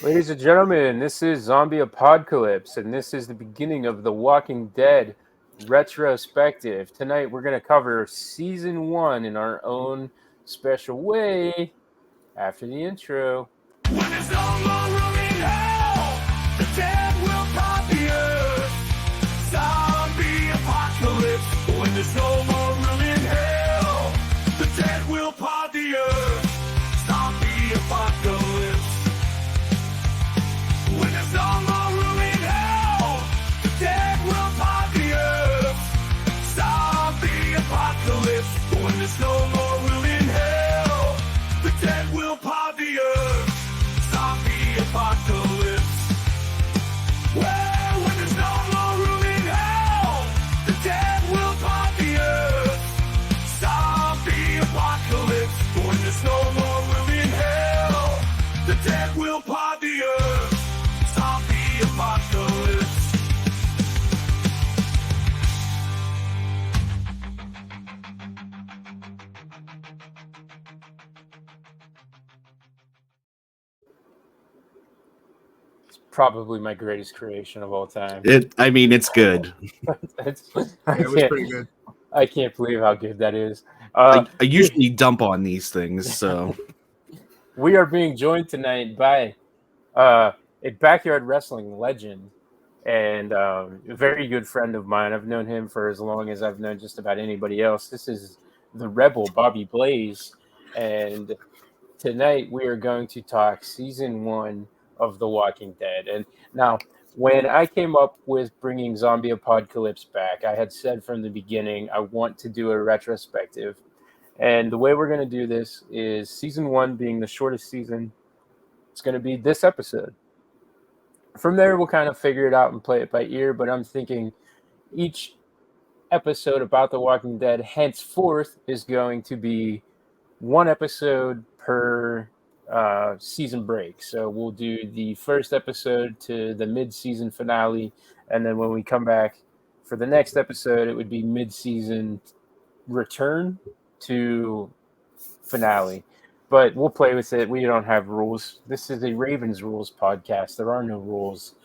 Ladies and gentlemen, this is Zombie Apodcalypse, and this is the beginning of the Walking Dead Retrospective. Tonight, we're going to cover Season 1 in our own special way after the intro. When there's no more room in hell, the dead will pop the earth. Zombie apocalypse. When there's no more room in hell, the dead will pop the earth. Zombie apocalypse. When there's no more room in hell, the dead will pop the earth. Zombie apocalypse. When there's no more room in hell, the dead will pop the earth. Zombie apocalypse. Well, when there's no more room in hell, the dead will pop the earth. Zombie apocalypse. When there's no more room in hell, the dead will pop the earth. Zombie apocalypse. Probably my greatest creation of all time. It's good. It was pretty good. I can't believe how good that is. I usually dump on these things, so We are being joined tonight by a backyard wrestling legend and a very good friend of mine. I've known him for as long as I've known just about anybody else. This is the Rebel, Bobby Blaze. And tonight we are going to talk Season 1 of The Walking Dead. And now, when I came up with bringing Zombie Apocalypse back, I had said from the beginning I want to do a retrospective. And the way we're going to do this is Season 1 being the shortest season. It's going to be this episode. From there, we'll kind of figure it out and play it by ear, but I'm thinking each episode about The Walking Dead henceforth is going to be one episode per season break. So we'll do the first episode to the mid-season finale, and then when we come back for the next episode, it would be mid-season return to finale. But we'll play with it. We don't have rules. This is a Ravens Rules podcast. There are no rules.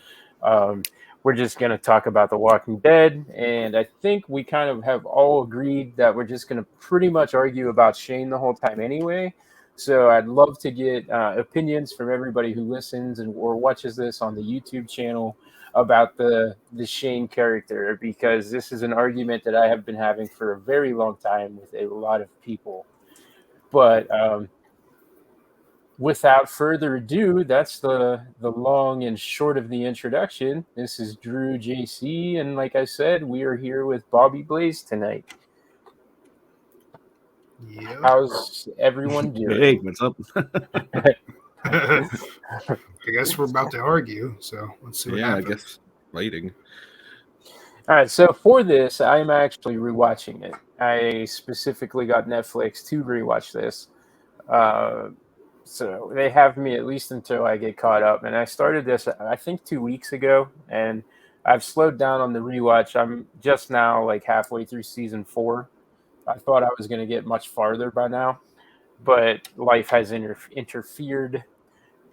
We're just going to talk about The Walking Dead. And I think we kind of have all agreed that we're just going to pretty much argue about Shane the whole time anyway. So I'd love to get opinions from everybody who listens or watches this on the YouTube channel about the Shane character, because this is an argument that I have been having for a very long time with a lot of people. But without further ado, that's the long and short of the introduction. This is Drew JC, and like I said, we are here with Bobby Blaze tonight. Yeah. How's everyone doing? hey, what's up? I guess we're about to argue, so let's see what Yeah, I happens. guess lighting. All right, so for this, I'm actually rewatching it. I specifically got Netflix to rewatch this. So they have me at least until I get caught up. And I started this, I think, 2 weeks ago, and I've slowed down on the rewatch. I'm just now like halfway through season 4. I thought I was going to get much farther by now, but life has interfered.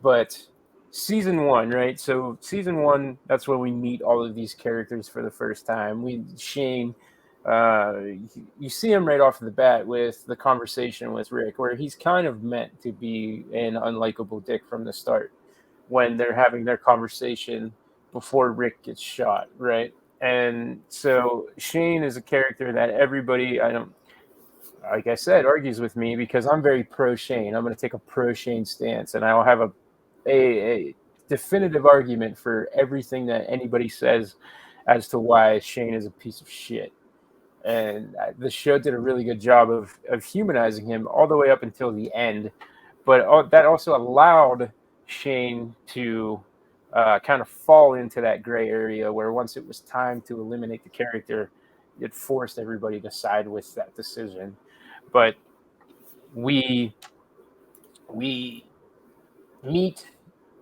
But season 1, right? So season 1, that's when we meet all of these characters for the first time. Shane, you see him right off the bat with the conversation with Rick, where he's kind of meant to be an unlikable dick from the start when they're having their conversation before Rick gets shot, right? And so Shane is a character that everybody, like I said, argues with me because I'm very pro Shane. I'm going to take a pro Shane stance, and I'll have a definitive argument for everything that anybody says as to why Shane is a piece of shit. And the show did a really good job of humanizing him all the way up until the end. But that also allowed Shane to kind of fall into that gray area where once it was time to eliminate the character, it forced everybody to side with that decision. But we meet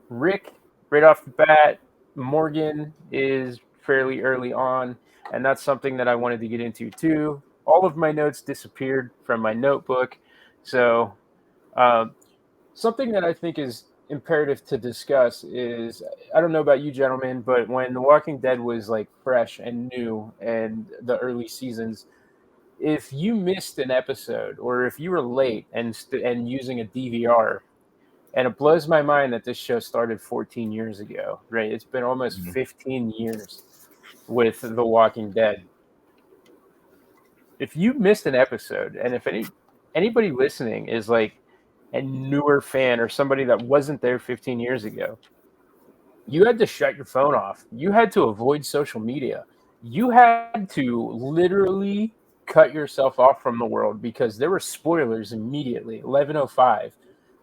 Rick right off the bat. Morgan is fairly early on, and that's something that I wanted to get into too. All of my notes disappeared from my notebook, so something that I think is imperative to discuss is, I don't know about you gentlemen, but when The Walking Dead was like fresh and new and the early seasons, if you missed an episode or if you were late and using a DVR, and it blows my mind that this show started 14 years ago, right? It's been almost 15 years with The Walking Dead. If you missed an episode, and if anybody listening is like a newer fan or somebody that wasn't there 15 years ago, you had to shut your phone off. You had to avoid social media. You had to literally cut yourself off from the world because there were spoilers immediately. 11:05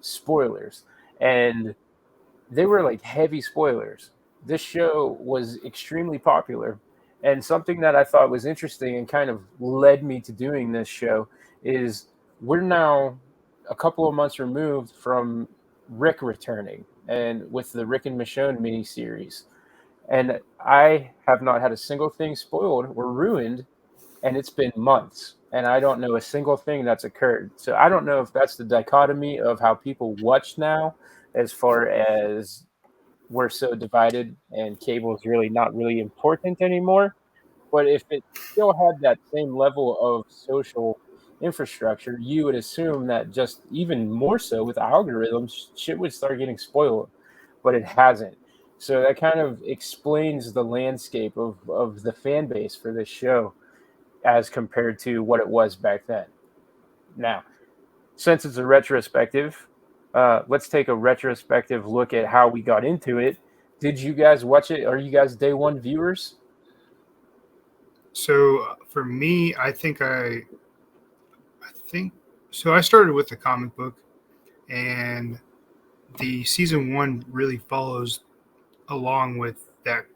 spoilers, and they were like heavy spoilers. This show was extremely popular, and something that I thought was interesting and kind of led me to doing this show is we're now a couple of months removed from Rick returning, and with the Rick and Michonne miniseries. And I have not had a single thing spoiled or ruined, and it's been months, and I don't know a single thing that's occurred. So I don't know if that's the dichotomy of how people watch now, as far as we're so divided and cable is really not really important anymore. But if it still had that same level of social infrastructure, you would assume that just even more so with algorithms, shit would start getting spoiled, but it hasn't. So that kind of explains the landscape of the fan base for this show as compared to what it was back then. Now, since it's a retrospective, let's take a retrospective look at how we got into it. Did you guys watch it? Are you guys day one viewers? So for me, I think so. I started with the comic book, and the season one really follows along with that.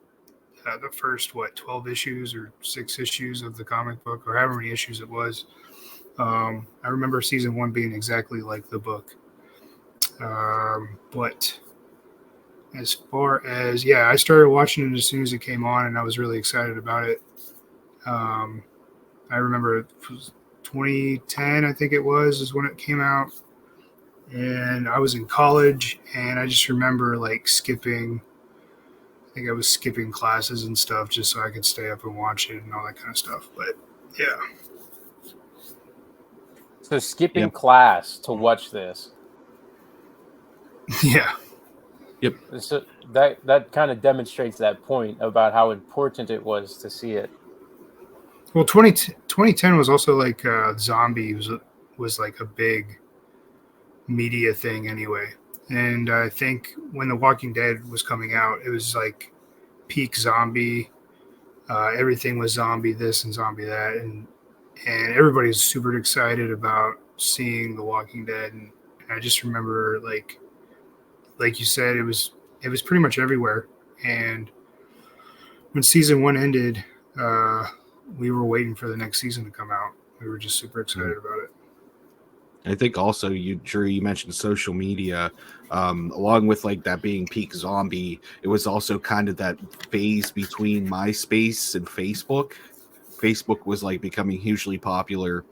The first 12 issues or 6 issues of the comic book, or however many issues it was. I remember season one being exactly like the book. But as far as, yeah, I started watching it as soon as it came on, and I was really excited about it. I remember it was 2010, I think it was, is when it came out. And I was in college, and I just remember like skipping. I think I was skipping classes and stuff just so I could stay up and watch it and all that kind of stuff. But yeah. So skipping Yep. class to watch this. Yeah. Yep. So that kind of demonstrates that point about how important it was to see it. Well, 2010 was also like zombie was like a big media thing anyway. And I think when The Walking Dead was coming out, it was like peak zombie. Everything was zombie this and zombie that, and everybody's super excited about seeing The Walking Dead. And I just remember like you said, it was pretty much everywhere. And when season one ended, we were waiting for the next season to come out. We were just super excited about it. I think also Drew, you mentioned social media, along with like that being peak zombie. It was also kind of that phase between MySpace and Facebook. Facebook was like becoming hugely popular,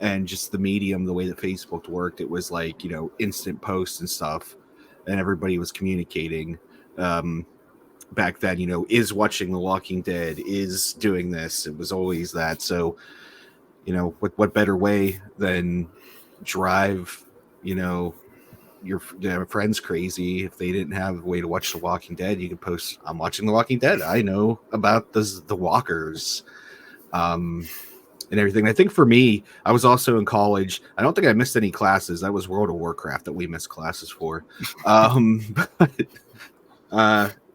and just the medium, the way that Facebook worked, it was like, instant posts and stuff, and everybody was communicating. Back then, is watching The Walking Dead, is doing this. It was always that. So, what better way than drive, your friends crazy? If they didn't have a way to watch The Walking Dead, you could post, I'm watching The Walking Dead. I know about the walkers, and everything. I think for me, I was also in college. I don't think I missed any classes. That was World of Warcraft that we missed classes for. But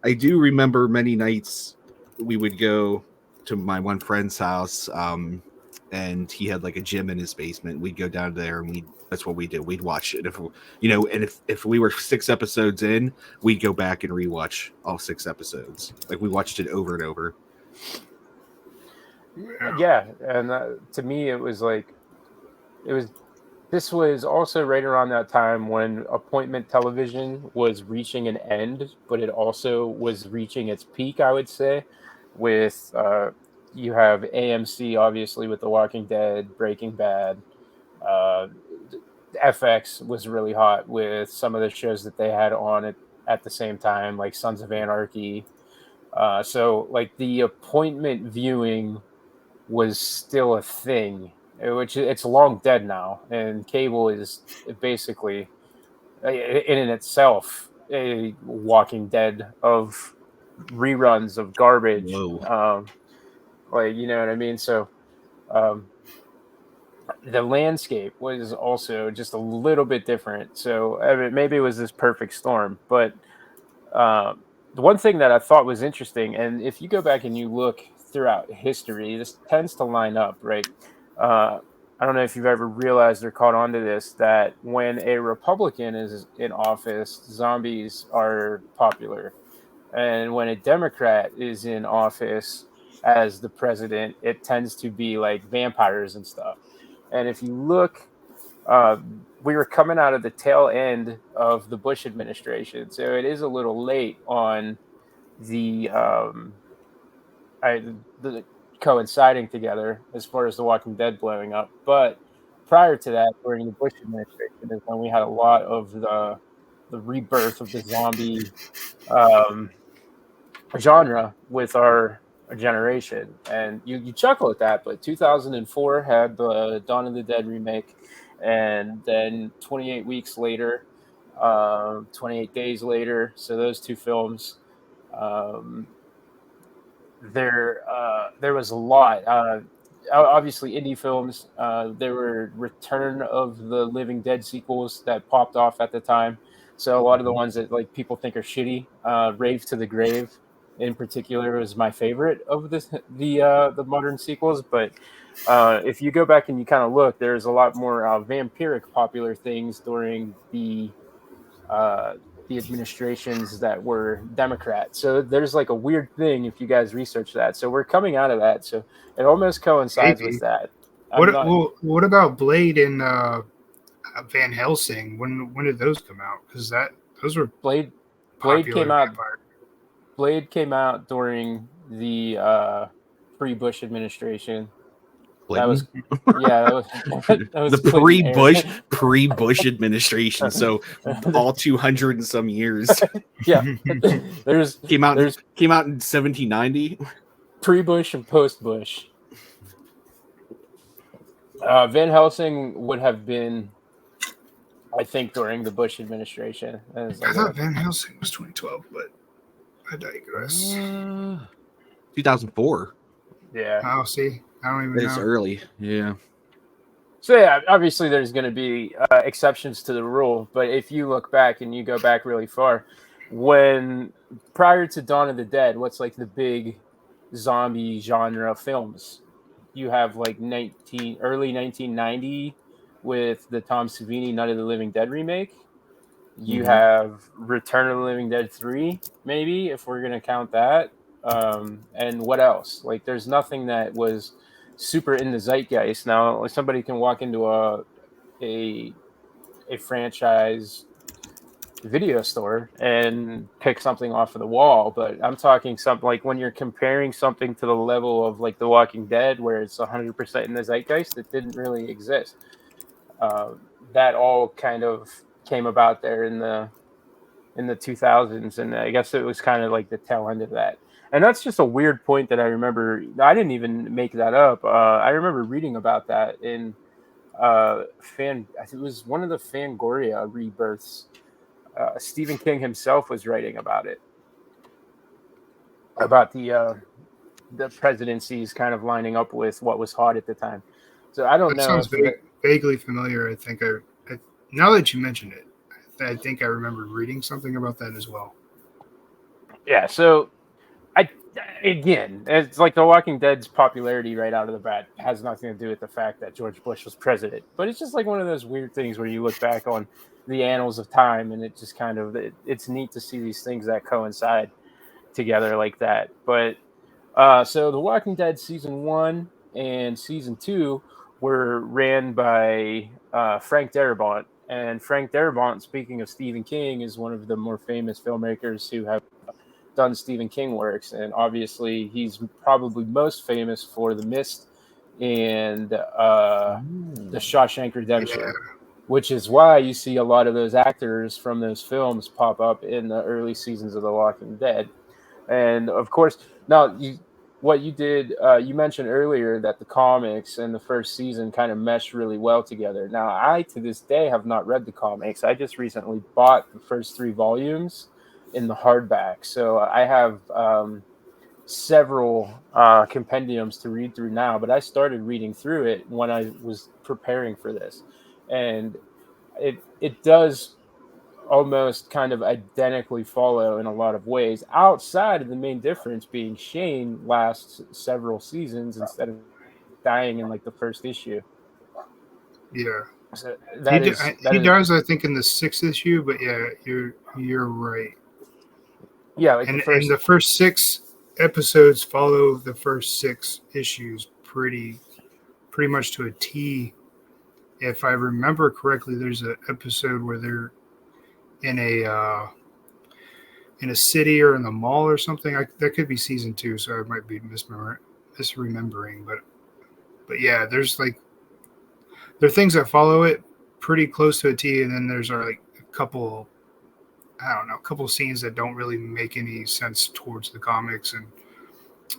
I do remember many nights we would go to my one friend's house, and he had like a gym in his basement. We'd go down there, and that's what we did. We'd watch it. If we were 6 episodes in, we'd go back and rewatch all 6 episodes. Like, we watched it over and over. Yeah, and to me, this was also right around that time when appointment television was reaching an end, but it also was reaching its peak, I would say, with you have AMC, obviously, with The Walking Dead, Breaking Bad, uh, FX was really hot with some of the shows that they had on it at the same time, like Sons of Anarchy. So like the appointment viewing was still a thing, which it's long dead now, and cable is basically in itself a Walking Dead of reruns of garbage. Whoa. Like, you know what I mean? So um, the landscape was also just a little bit different. So I mean, maybe it was this perfect storm, but the one thing that I thought was interesting, and if you go back and you look throughout history, this tends to line up, right? Uh, I don't know if you've ever realized or caught on to this, that when a Republican is in office, zombies are popular. And when a Democrat is in office as the president, it tends to be like vampires and stuff. And if you look, uh, we were coming out of the tail end of the Bush administration, so it is a little late on the the coinciding together as far as The Walking Dead blowing up. But prior to that, during the Bush administration, is when we had a lot of the rebirth of the zombie um, genre with our generation. And you chuckle at that, but 2004 had the Dawn of the Dead remake, and then 28 weeks later, 28 days later, so those two films, um, there was a lot. Obviously, indie films. There were Return of the Living Dead sequels that popped off at the time. So a lot of the ones that like people think are shitty, Rave to the Grave, in particular, was my favorite of the modern sequels. But if you go back and you kind of look, there's a lot more vampiric popular things during uh, the administrations that were Democrat. So there's like a weird thing if you guys research that. So we're coming out of that. So it almost coincides with Maybe. that. I'm What not well, what about Blade and Van Helsing? When did those come out? Because those were Blade. Blade popular came out. vampire. Blade came out during the pre-Bush administration. That Clinton? was, yeah, that was that was The Clinton era. pre-Bush administration. So all 200 and some years. Yeah, there's Came out in 1790. pre-Bush and post-Bush. Van Helsing would have been, I think, during the Bush administration. I thought Van Helsing was 2012, but I digress. 2004. Yeah. Oh, see, I don't even It's know. early. Yeah. So yeah, obviously there's going to be exceptions to the rule, but if you look back and you go back really far, when prior to Dawn of the Dead, what's like the big zombie genre films? You have like early 1990 with the Tom Savini Night of the Living Dead remake. You have Return of the Living Dead 3, maybe, if we're going to count that. And what else? Like, there's nothing that was super in the zeitgeist. Now, like, somebody can walk into a franchise video store and pick something off of the wall, but I'm talking something like when you're comparing something to the level of like The Walking Dead, where it's 100% in the zeitgeist, it didn't really exist. That all kind of came about there in the 2000s, and I guess it was kind of like the tail end of that. And that's just a weird point that I remember. I didn't even make that up. I remember reading about that in I think it was one of the Fangoria rebirths. Stephen King himself was writing about it, about the presidencies kind of lining up with what was hot at the time. So I don't That know sounds if vaguely familiar. I think now that you mentioned it, I think I remember reading something about that as well. yeah. So again, it's like The Walking Dead's popularity right out of the bat has nothing to do with the fact that George Bush was president, but it's just like one of those weird things where you look back on the annals of time, and it just kind of it's neat to see these things that coincide together like that. But so The Walking Dead season 1 and season 2 were ran by Frank Darabont, and Frank Darabont, speaking of Stephen King, is one of the more famous filmmakers who have done Stephen King works, and obviously he's probably most famous for The Mist and The Shawshank Redemption, Yeah. which is why you see a lot of those actors from those films pop up in the early seasons of The Walking Dead. And of course, now what you did, you mentioned earlier that the comics and the first season kind of mesh really well together. Now, I to this day have not read the comics. I just recently bought the first 3 volumes in the hardback, so I have several compendiums to read through now. But I started reading through it when I was preparing for this, and it does almost kind of identically follow in a lot of ways, outside of the main difference being Shane lasts several seasons instead of dying in like the first issue. Yeah, So he that he is dies, I think, in the 6th issue. But yeah, you're right. yeah, like the And first the first 6 episodes follow the first 6 issues pretty much to a T. If I remember correctly, there's an episode where they're in a city or in the mall or something. That could be season 2, so I might be misremembering. But yeah, there are things that follow it pretty close to a T, and then there's like a couple. I don't know, a couple scenes that don't really make any sense towards the comics, and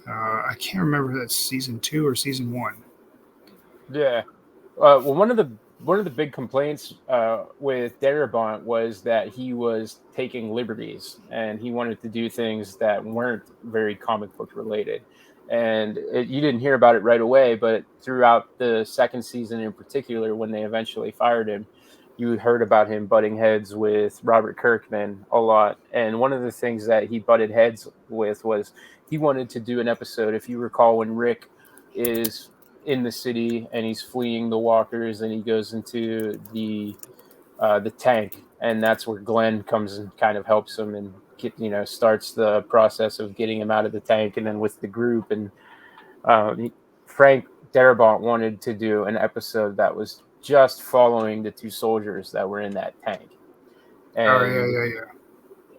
I can't remember if that's season 2 or season 1. yeah. Well, one of the big complaints with Darabont was that he was taking liberties and he wanted to do things that weren't very comic book related. And you didn't hear about it right away, but throughout the second season in particular, when they eventually fired him, you heard about him butting heads with Robert Kirkman a lot. And one of the things that he butted heads with was he wanted to do an episode, if you recall, when Rick is in the city and he's fleeing the walkers and he goes into the tank, and that's where Glenn comes and kind of helps him and starts the process of getting him out of the tank, and then with the group. And Frank Darabont wanted to do an episode that was just following the 2 soldiers that were in that tank, Oh yeah, and yeah,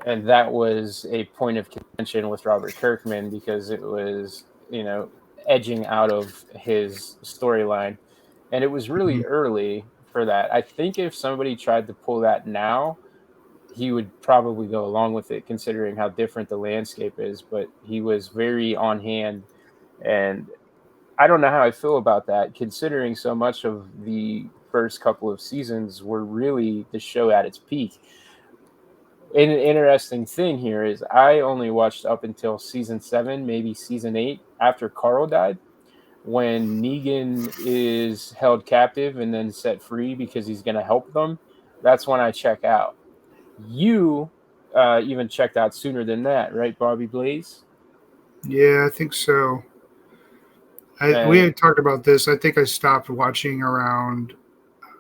yeah. that was a point of contention with Robert Kirkman because it was edging out of his storyline, and it was really Mhm. early for that. I think if somebody tried to pull that now, he would probably go along with it, considering how different the landscape is. But he was very on hand, and I don't know how I feel about that, considering so much of the first couple of seasons were really the show at its peak. An interesting thing here is I only watched up until season 7, maybe season 8, after Carl died, when Negan is held captive and then set free because he's going to help them. That's when I check out. You even checked out sooner than that, right, Bobby Blaze? Yeah, I think so. We And had talked about this. I think I stopped watching around.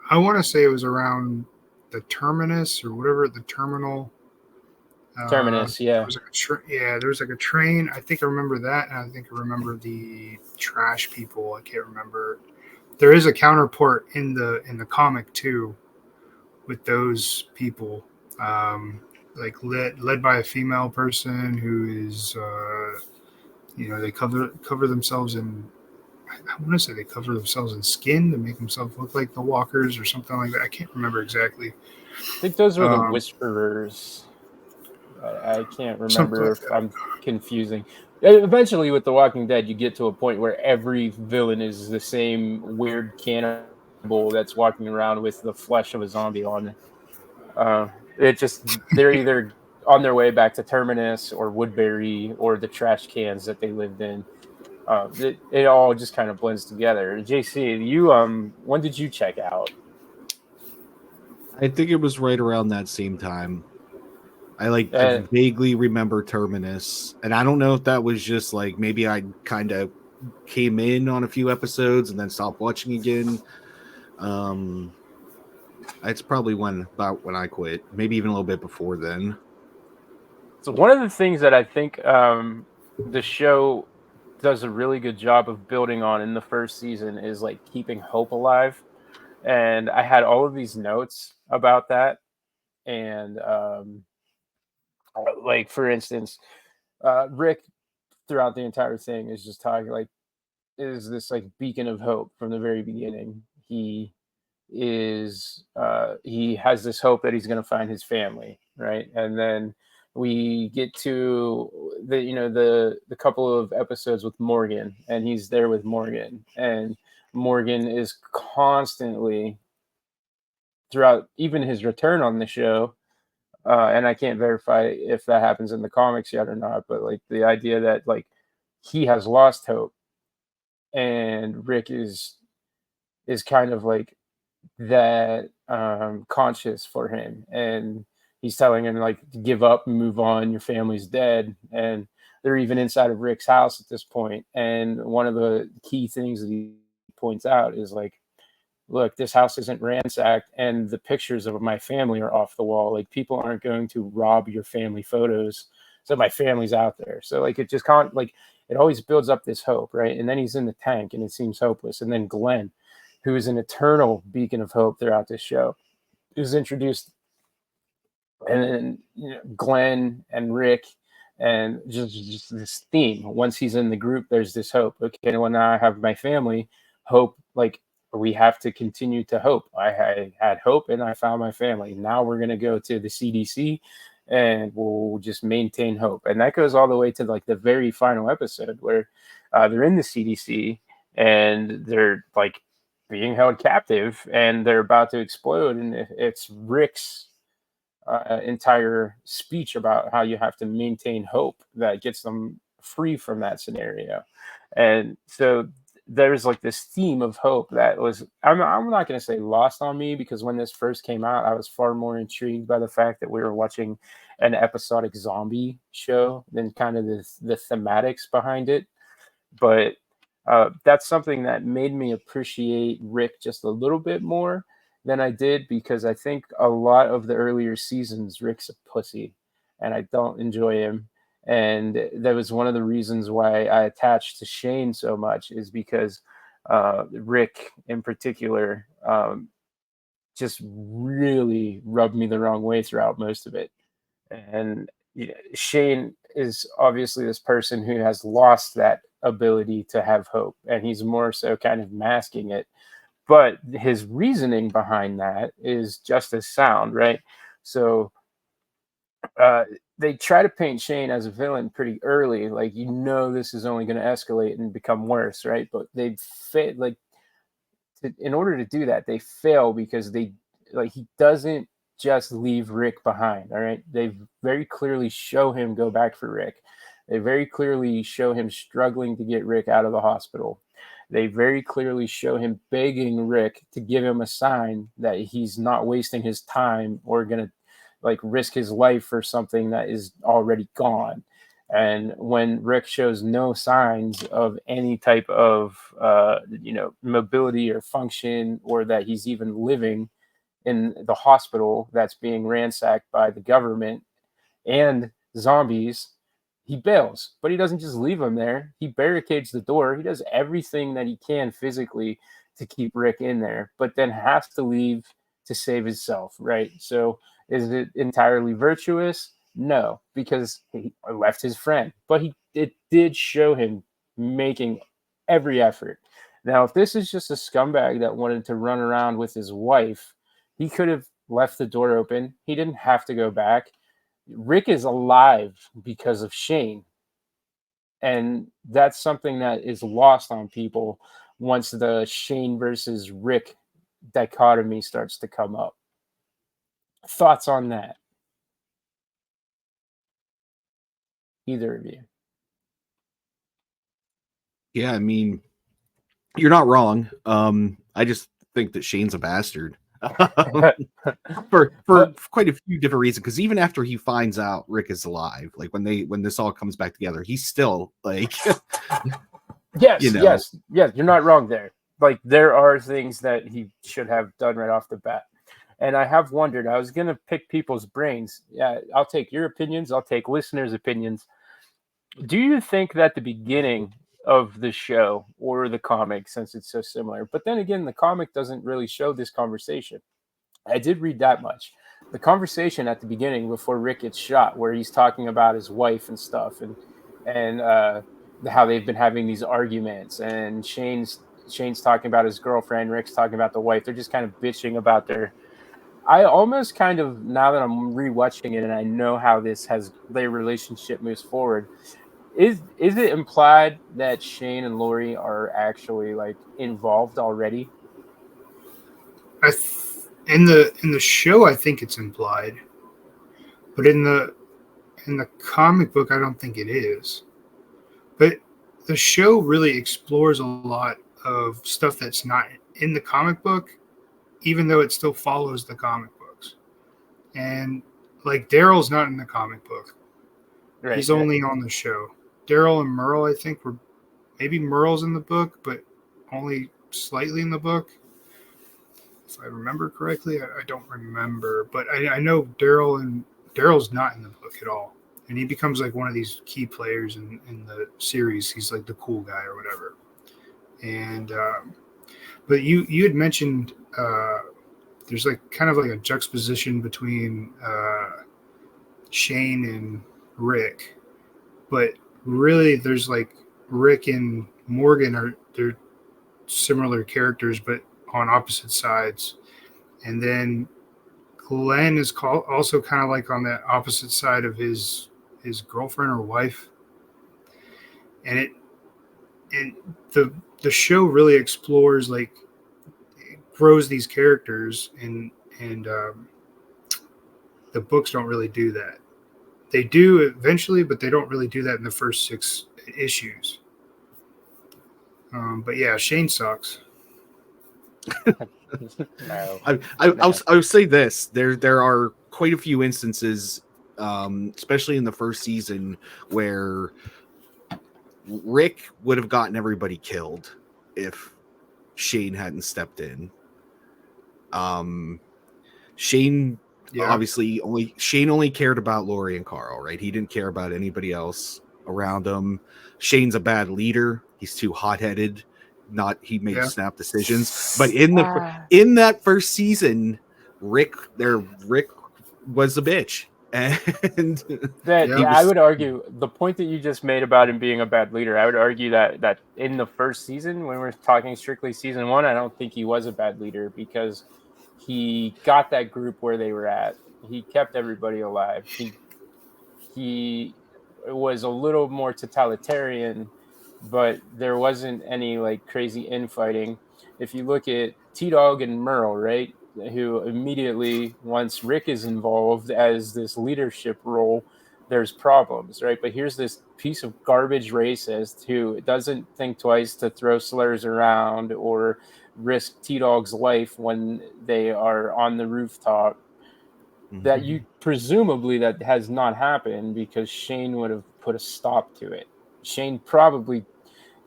I want to say it was around the terminus or whatever, the terminal. Terminus, There yeah. was like there was like a train. I think I remember that, and I think I remember the trash people. I can't remember. There is a counterpart in the comic too, with those people, like led by a female person who is, they cover themselves in. I want to say they cover themselves in skin to make themselves look like the walkers or something like that. I can't remember exactly. I think those were the Um, Whisperers. I can't Something remember like if that. I'm confusing. Eventually, with The Walking Dead, you get to a point where every villain is the same weird cannibal that's walking around with the flesh of a zombie on. It just they're either on their way back to Terminus or Woodbury or the trash cans that they lived in. It all just kind of blends together. JC, you when did you check out? I think it was right around that same time. I Uh, vaguely remember Terminus, and I don't know if that was just like maybe I kind of came in on a few episodes and then stopped watching again. Um, it's probably about when I quit, maybe even a little bit before then. so one of the things that I think the show does a really good job of building on in the first season is like keeping hope alive. And I had all of these notes about that. And like for instance, Rick throughout the entire thing is just talking like is this like beacon of hope from the very beginning. He is he has this hope that he's going to find his family, right? And then we get to the couple of episodes with Morgan, and he's there with Morgan, and Morgan is constantly throughout even his return on the show, and I can't verify if that happens in the comics yet or not, but like the idea that like he has lost hope, and Rick is kind of like that conscious for him, and he's telling him like to give up and move on, your family's dead. And they're even inside of Rick's house at this point, and one of the key things that he points out is like, look, this house isn't ransacked, and the pictures of my family are off the wall. Like, people aren't going to rob your family photos, so my family's out there. So like it just can't, like, it always builds up this hope, right? And then he's in the tank and it seems hopeless, and then Glenn, who is an eternal beacon of hope throughout this show, is introduced. And then Glenn and Rick, and just this theme. Once he's in the group, there's this hope. Okay, well, now I have my family. Hope, like, we have to continue to hope. I had hope and I found my family. Now we're going to go to the CDC and we'll just maintain hope. And that goes all the way to like the very final episode where they're in the CDC and they're like being held captive and they're about to explode. And it's Rick's entire speech about how you have to maintain hope that gets them free from that scenario. And so there's like this theme of hope that was, I'm not going to say lost on me, because when this first came out, I was far more intrigued by the fact that we were watching an episodic zombie show than kind of the thematics behind it. But that's something that made me appreciate Rick just a little bit more than I did, because I think a lot of the earlier seasons, Rick's a pussy and I don't enjoy him. And that was one of the reasons why I attached to Shane so much, is because Rick in particular just really rubbed me the wrong way throughout most of it. And Shane is obviously this person who has lost that ability to have hope, and he's more so kind of masking it. But his reasoning behind that is just as sound, right? So they try to paint Shane as a villain pretty early, like this is only going to escalate and become worse, right? But they like in order to do that, they fail because he doesn't just leave Rick behind. All right, they very clearly show him go back for Rick. They very clearly show him struggling to get Rick out of the hospital. They very clearly show him begging Rick to give him a sign that he's not wasting his time or gonna like risk his life for something that is already gone. And when Rick shows no signs of any type of mobility or function, or that he's even living in the hospital that's being ransacked by the government and zombies, he bails. But he doesn't just leave him there. He barricades the door. He does everything that he can physically to keep Rick in there, but then has to leave to save himself, right? So is it entirely virtuous? No, because he left his friend. But it did show him making every effort. Now, if this is just a scumbag that wanted to run around with his wife, he could have left the door open. He didn't have to go back. Rick is alive because of Shane. And that's something that is lost on people once the Shane versus Rick dichotomy starts to come up. Thoughts on that? Either of you? Yeah, I mean, you're not wrong. I just think that Shane's a bastard. for quite a few different reasons, because even after he finds out Rick is alive, like when this all comes back together, he's still like yes, you're not wrong there. Like, there are things that he should have done right off the bat. And I have wondered, I was going to pick people's brains. Yeah, I'll take your opinions, I'll take listeners' opinions. Do you think that the beginning of the show, or the comic, since it's so similar, but then again, the comic doesn't really show this conversation. I did read that much. The conversation at the beginning before Rick gets shot, where he's talking about his wife and stuff, and how they've been having these arguments, and Shane's Shane's talking about his girlfriend, Rick's talking about the wife. They're just kind of bitching about I almost kind of, now that I'm rewatching it and I know how their relationship moves forward, is it implied that Shane and Lori are actually like involved already? In the show, I think it's implied, but in the comic book, I don't think it is. But the show really explores a lot of stuff that's not in the comic book, even though it still follows the comic books. And like Daryl's not in the comic book; Right. he's only on the show. Daryl and Merle, I think, were maybe Merle's in the book, but only slightly in the book. If I remember correctly, I don't remember, but I know Daryl's not in the book at all, and he becomes like one of these key players in the series. He's like the cool guy or whatever. And but you had mentioned there's like kind of like a juxtaposition between Shane and Rick, but really there's like Rick and Morgan they're similar characters, but on opposite sides. And then Glenn is also kind of like on the opposite side of his girlfriend or wife. And the show really explores, like, it grows these characters, and the books don't really do that. They do eventually, but they don't really do that in the first 6 issues. But yeah, Shane sucks. No. I'll say this: there are quite a few instances, especially in the first season, where Rick would have gotten everybody killed if Shane hadn't stepped in. Shane only cared about Lori and Carl, right? He didn't care about anybody else around him. Shane's a bad leader. He's too hot-headed. He made snap decisions. But in that first season, Rick was a bitch. And I would argue the point that you just made about him being a bad leader, I would argue that in the first season, when we're talking strictly season 1, I don't think he was a bad leader, because he got that group where they were at. He kept everybody alive. He was a little more totalitarian, but there wasn't any like crazy infighting. If you look at T-Dog and Merle, right, who immediately, once Rick is involved as this leadership role, there's problems, right? But here's this piece of garbage racist who doesn't think twice to throw slurs around or risk T-Dog's life when they are on the rooftop. That you presumably that has not happened, because Shane would have put a stop to it. Shane probably,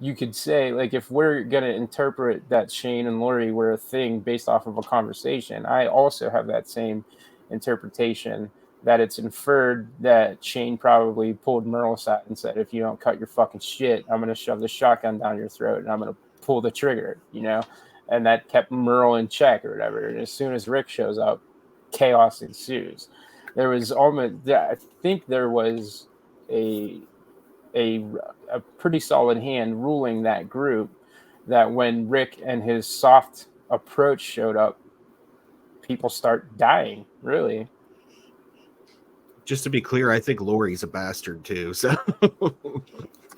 you could say, like, if we're going to interpret that Shane and Lori were a thing based off of a conversation, I also have that same interpretation, that it's inferred that Shane probably pulled Merle aside and said, if you don't cut your fucking shit, I'm going to shove the shotgun down your throat and I'm going to pull the trigger, and that kept Merle in check or whatever. And as soon as Rick shows up, chaos ensues. There was I think there was a pretty solid hand ruling that group, that when Rick and his soft approach showed up, people start dying, really. Just to be clear, I think Lori's a bastard too. So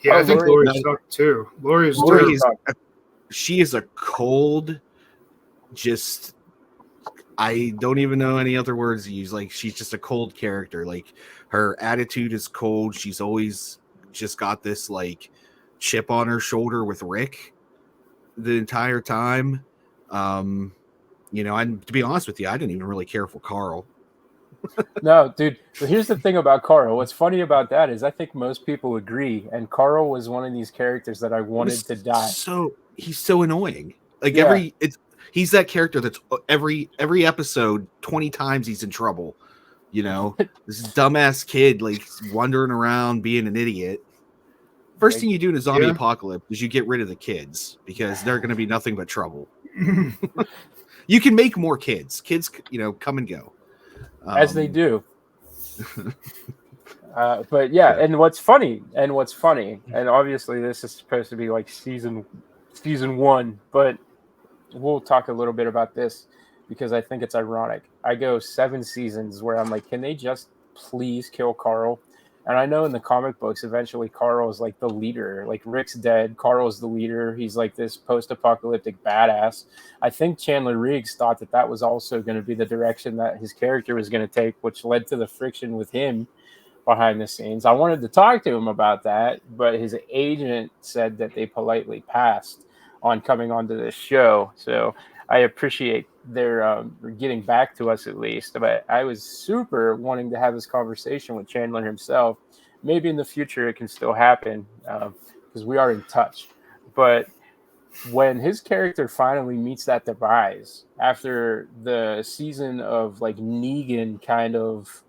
yeah, I think Lori sucked too. She is a cold, just, I don't even know any other words to use. Like, she's just a cold character. Like, her attitude is cold. She's always just got this like chip on her shoulder with Rick the entire time. And to be honest with you, I didn't even really care for Carl. No, dude. But here's the thing about Carl. What's funny about that is I think most people agree. And Carl was one of these characters that I wanted to die. So he's so annoying. Like he's that character that's every episode 20 times he's in trouble. This dumbass kid, like, wandering around being an idiot. First thing you do in a zombie apocalypse is you get rid of the kids, because they're going to be nothing but trouble. You can make more kids. Kids, come and go. As they do. But yeah, and what's funny, and obviously this is supposed to be like season season 1, but we'll talk a little bit about this because I think it's ironic. I go 7 seasons where I'm like, can they just please kill Carl? And I know in the comic books, eventually Carl is like the leader. Like Rick's dead, Carl's the leader. He's like this post-apocalyptic badass. I think Chandler Riggs thought that that was also going to be the direction that his character was going to take, which led to the friction with him behind the scenes. I wanted to talk to him about that, but his agent said that they politely passed on coming onto this show. So I appreciate their getting back to us at least. But I was super wanting to have this conversation with Chandler himself. Maybe in the future it can still happen because we are in touch. But when his character finally meets that demise after the season of like Negan kind of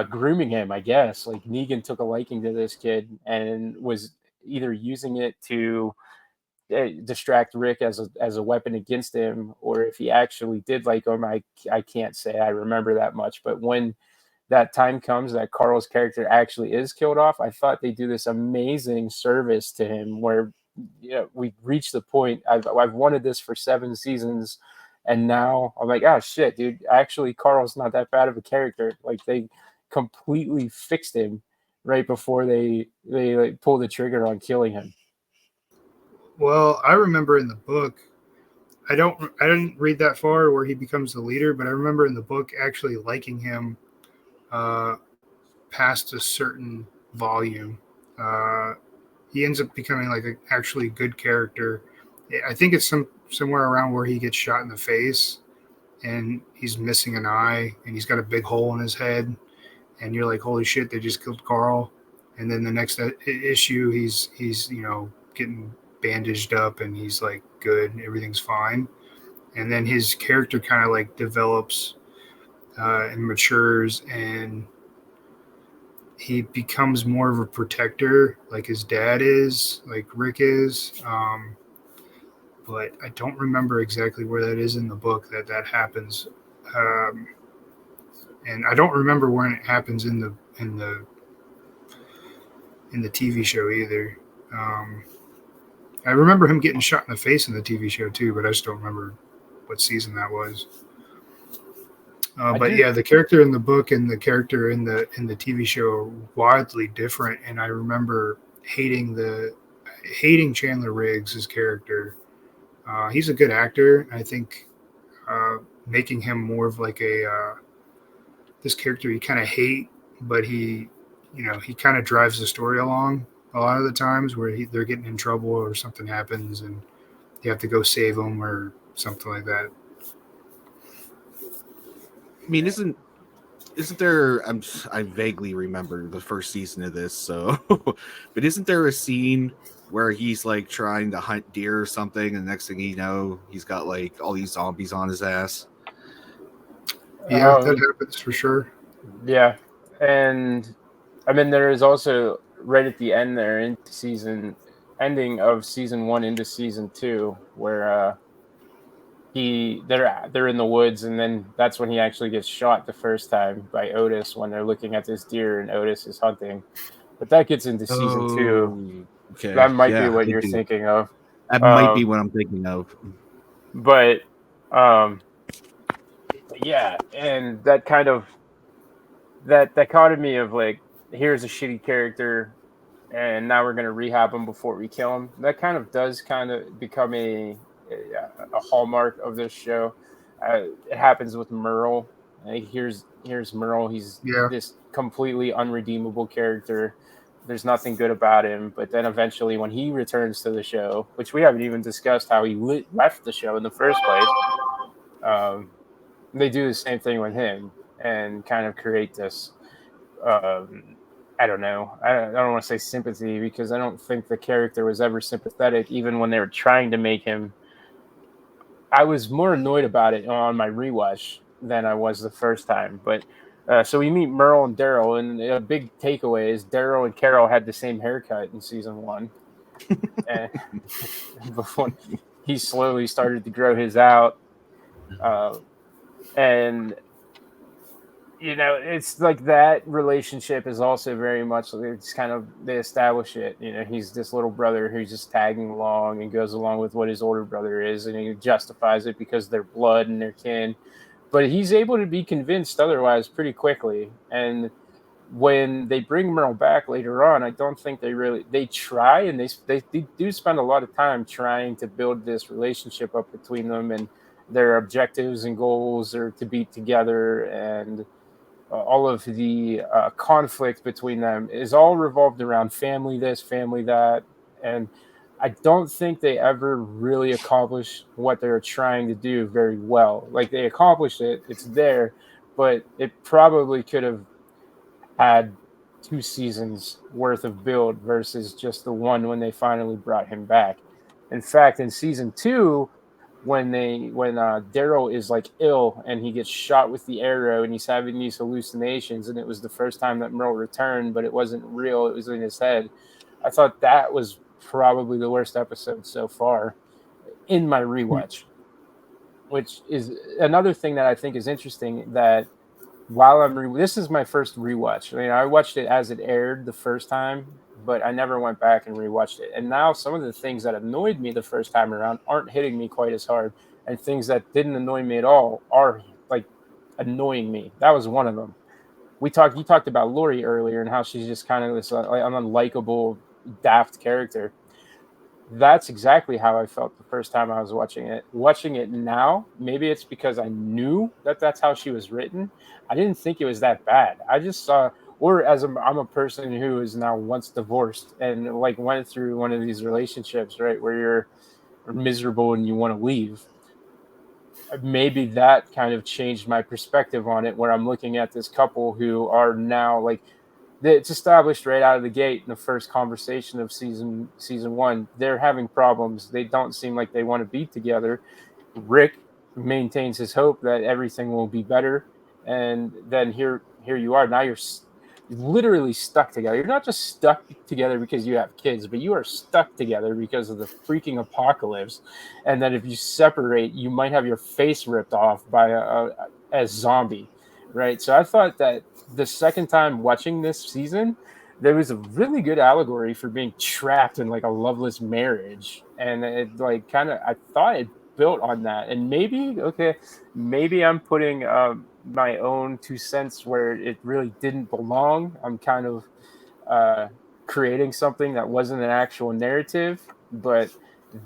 grooming him, I guess. Like Negan took a liking to this kid and was either using it to distract Rick as a weapon against him, or if he actually did like him, I can't say I remember that much. But when that time comes that Carl's character actually is killed off, I thought they do this amazing service to him where we reached the point. I've wanted this for 7 seasons, and now I'm like, oh shit, dude! Actually, Carl's not that bad of a character. Like they completely fixed him right before they like pull the trigger on killing him. Well, I remember in the book, I didn't read that far where he becomes the leader, but I remember in the book actually liking him uh, past a certain volume. Uh, he ends up becoming like an actually good character. I think it's somewhere around where he gets shot in the face and he's missing an eye and he's got a big hole in his head, and you're like, holy shit, they just killed Carl. And then the next issue, he's getting bandaged up and he's like good, everything's fine. And then his character kind of like develops and matures, and he becomes more of a protector, like his dad is, like Rick is. But I don't remember exactly where that is in the book that happens. And I don't remember when it happens in the TV show either. I remember him getting shot in the face in the TV show too, but I just don't remember what season that was. But yeah, the character in the book and the character in the TV show are wildly different, and I remember hating Chandler Riggs' character. He's a good actor. I think making him more of like this character you kind of hate, but he kind of drives the story along a lot of the times where they're getting in trouble or something happens and you have to go save them or something like that. I mean, isn't there? I vaguely remember the first season of this, so but isn't there a scene where he's like trying to hunt deer or something, and the next thing you know, he's got like all these zombies on his ass? Yeah, that happens for sure. Yeah, and I mean there is also right at the end there in ending of season 1 into season 2 where they're in the woods, and then that's when he actually gets shot the first time by Otis when they're looking at this deer and Otis is hunting. But that gets into season 2. Okay, That might be what you're thinking of. That might be what I'm thinking of. But yeah, and that kind of that dichotomy of like, here's a shitty character and now we're going to rehab him before we kill him, that kind of does kind of become a hallmark of this show. It happens with Merle. Here's Merle. He's this completely unredeemable character. There's nothing good about him. But then eventually when he returns to the show, which we haven't even discussed how he left the show in the first place, they do the same thing with him and kind of create this, I don't know. I don't want to say sympathy because I don't think the character was ever sympathetic, even when they were trying to make him. I was more annoyed about it on my rewatch than I was the first time. But so we meet Merle and Daryl, and a big takeaway is Daryl and Carol had the same haircut in season 1. And before he slowly started to grow his out. And it's like that relationship is also very much, it's kind of, they establish it. He's this little brother who's just tagging along and goes along with what his older brother is, and he justifies it because they're blood and they're kin. But he's able to be convinced otherwise pretty quickly. And when they bring Merle back later on, I don't think they try, and they do spend a lot of time trying to build this relationship up between them, and their objectives and goals are to be together, and all of the conflict between them is all revolved around family this, family that. And I don't think they ever really accomplish what they're trying to do very well. Like, they accomplished it, it's there, but it probably could have had 2 seasons worth of build versus just the one when they finally brought him back. In fact, in season 2, when Daryl is like ill and he gets shot with the arrow and he's having these hallucinations, and it was the first time that Merle returned, but it wasn't real, it was in his head. I thought that was probably the worst episode so far in my rewatch, which is another thing that I think is interesting. That while this is my first rewatch. I mean, I watched it as it aired the first time, but I never went back and rewatched it. And now some of the things that annoyed me the first time around aren't hitting me quite as hard, and things that didn't annoy me at all are like annoying me. That was one of them. You talked about Lori earlier and how she's just kind of this unlikable, daft character. That's exactly how I felt the first time I was watching it. Watching it now, maybe it's because I knew that that's how she was written. I didn't think it was that bad. I just saw, or I'm a person who is now once divorced and like went through one of these relationships, right, where you're miserable and you want to leave. Maybe that kind of changed my perspective on it, where I'm looking at this couple who are now like, it's established right out of the gate in the first conversation of season 1. They're having problems. They don't seem like they want to be together. Rick maintains his hope that everything will be better, and then here you are. Now you're literally stuck together. You're not just stuck together because you have kids, but you are stuck together because of the freaking apocalypse. And that if you separate, you might have your face ripped off by a zombie, right? So I thought that the second time watching this season, there was a really good allegory for being trapped in like a loveless marriage, and it like kind of, I thought it built on that. And maybe I'm putting my own 2 cents where it really didn't belong. I'm kind of creating something that wasn't an actual narrative, but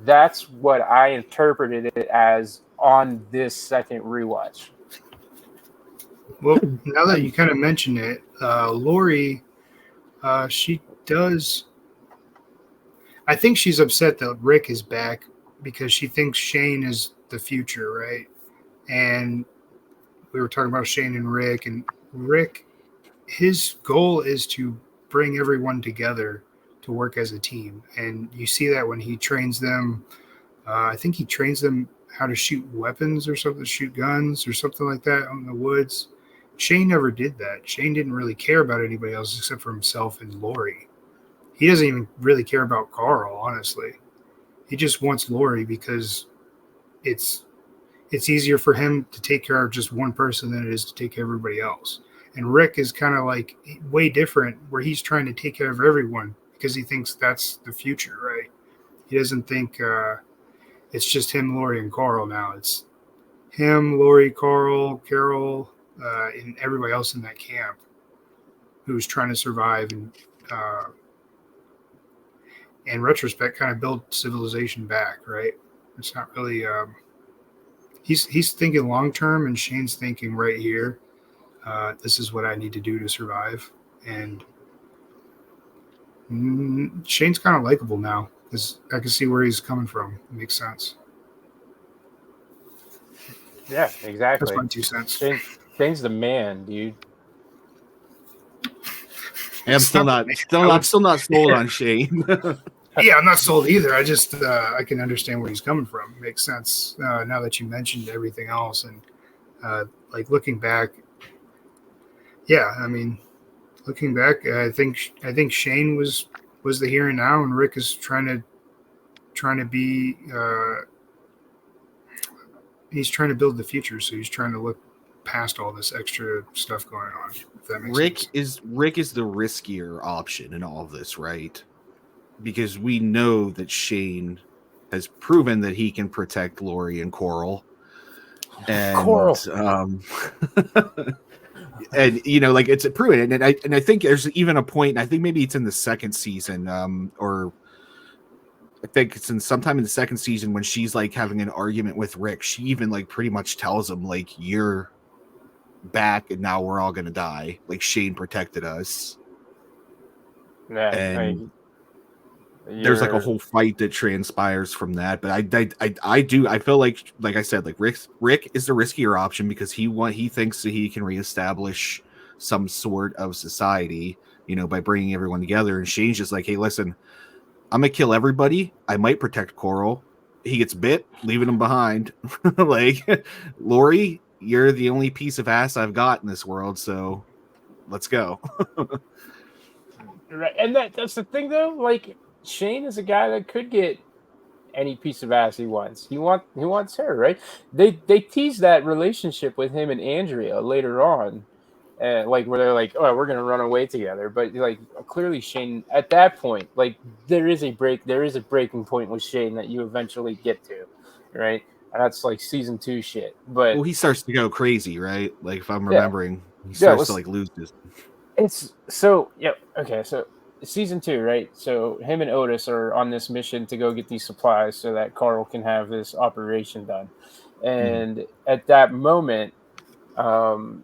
that's what I interpreted it as on this second rewatch. Well, now that you kind of mention it, Lori, she does. I think she's upset that Rick is back because she thinks Shane is the future, right? And we were talking about Shane and Rick, his goal is to bring everyone together to work as a team. And you see that when he trains them. I think he trains them how to shoot weapons or something, shoot guns or something like that out in the woods. Shane never did that. Shane didn't really care about anybody else except for himself and Lori. He doesn't even really care about Carl, honestly. He just wants Lori because it's easier for him to take care of just one person than it is to take care of everybody else. And Rick is kind of like way different, where he's trying to take care of everyone because he thinks that's the future, right? He doesn't think it's just him, Lori, and Carl now. It's him, Lori, Carl, Carol, and everybody else in that camp who's trying to survive and in retrospect kind of build civilization back, right? It's not really he's thinking long term, and Shane's thinking right here, this is what I need to do to survive. And Shane's kind of likable now because I can see where he's coming from. It makes sense. Yeah, exactly. That's my 2 cents. Shane's the man, dude. I'm still not sold on Shane. Yeah, I'm not sold either. I just I can understand where he's coming from. It makes sense now that you mentioned everything else, and like looking back. Yeah, I mean, looking back, I think Shane was the here and now, and Rick is trying to be. He's trying to build the future, so he's trying to look past all this extra stuff going on. If that makes sense. Rick is the riskier option in all of this, right? Because we know that Shane has proven that he can protect Lori and Coral, and Coral. and like it's proven, and I think there's even a point. I think maybe it's in the second season, or I think it's in sometime in the second season when she's like having an argument with Rick. She even like pretty much tells him like, "You're back, and now we're all gonna die. Like Shane protected us." Yeah, And there's like a whole fight that transpires from that. But I feel like I said, like Rick is the riskier option because he thinks that he can reestablish some sort of society, by bringing everyone together. And Shane's just like, hey, listen, I'm gonna kill everybody. I might protect Coral. He gets bit, leaving him behind. Like, Lori, you're the only piece of ass I've got in this world, so let's go. Right, and that's the thing though. Like, Shane is a guy that could get any piece of ass he wants. He wants her, right? They tease that relationship with him and Andrea later on, like where they're like, "Oh, we're gonna run away together." But like clearly, Shane at that point, like there is a breaking point with Shane that you eventually get to, right? And that's like season 2 shit. But Well, he starts to go crazy, right? Like, if I'm yeah, remembering, he yeah. starts to like lose his. It's so yeah, okay, so season 2, right? So him and Otis are on this mission to go get these supplies so that Carl can have this operation done. And at that moment, um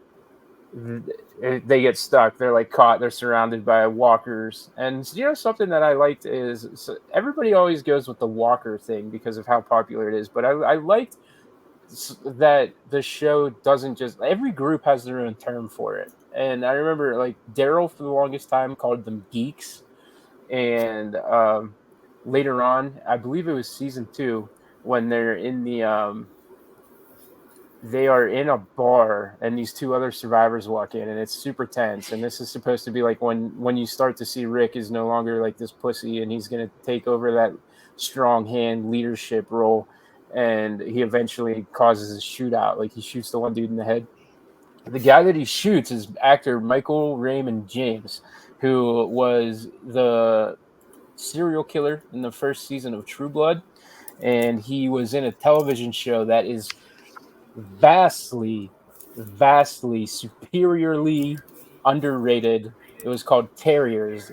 they get stuck. They're like caught. They're surrounded by walkers. And something that I liked is, so everybody always goes with the walker thing because of how popular it is. But I liked that the show doesn't just, every group has their own term for it. And I remember like Daryl for the longest time called them geeks, and later on, I believe it was season 2, when they're in the they are in a bar and these 2 other survivors walk in and it's super tense, and this is supposed to be like when you start to see Rick is no longer like this pussy and he's going to take over that strong hand leadership role, and he eventually causes a shootout. Like, he shoots the one dude in the head. The guy that he shoots is actor Michael Raymond James, who was the serial killer in the first season of True Blood, and he was in a television show that is vastly, vastly superiorly underrated. It was called Terriers.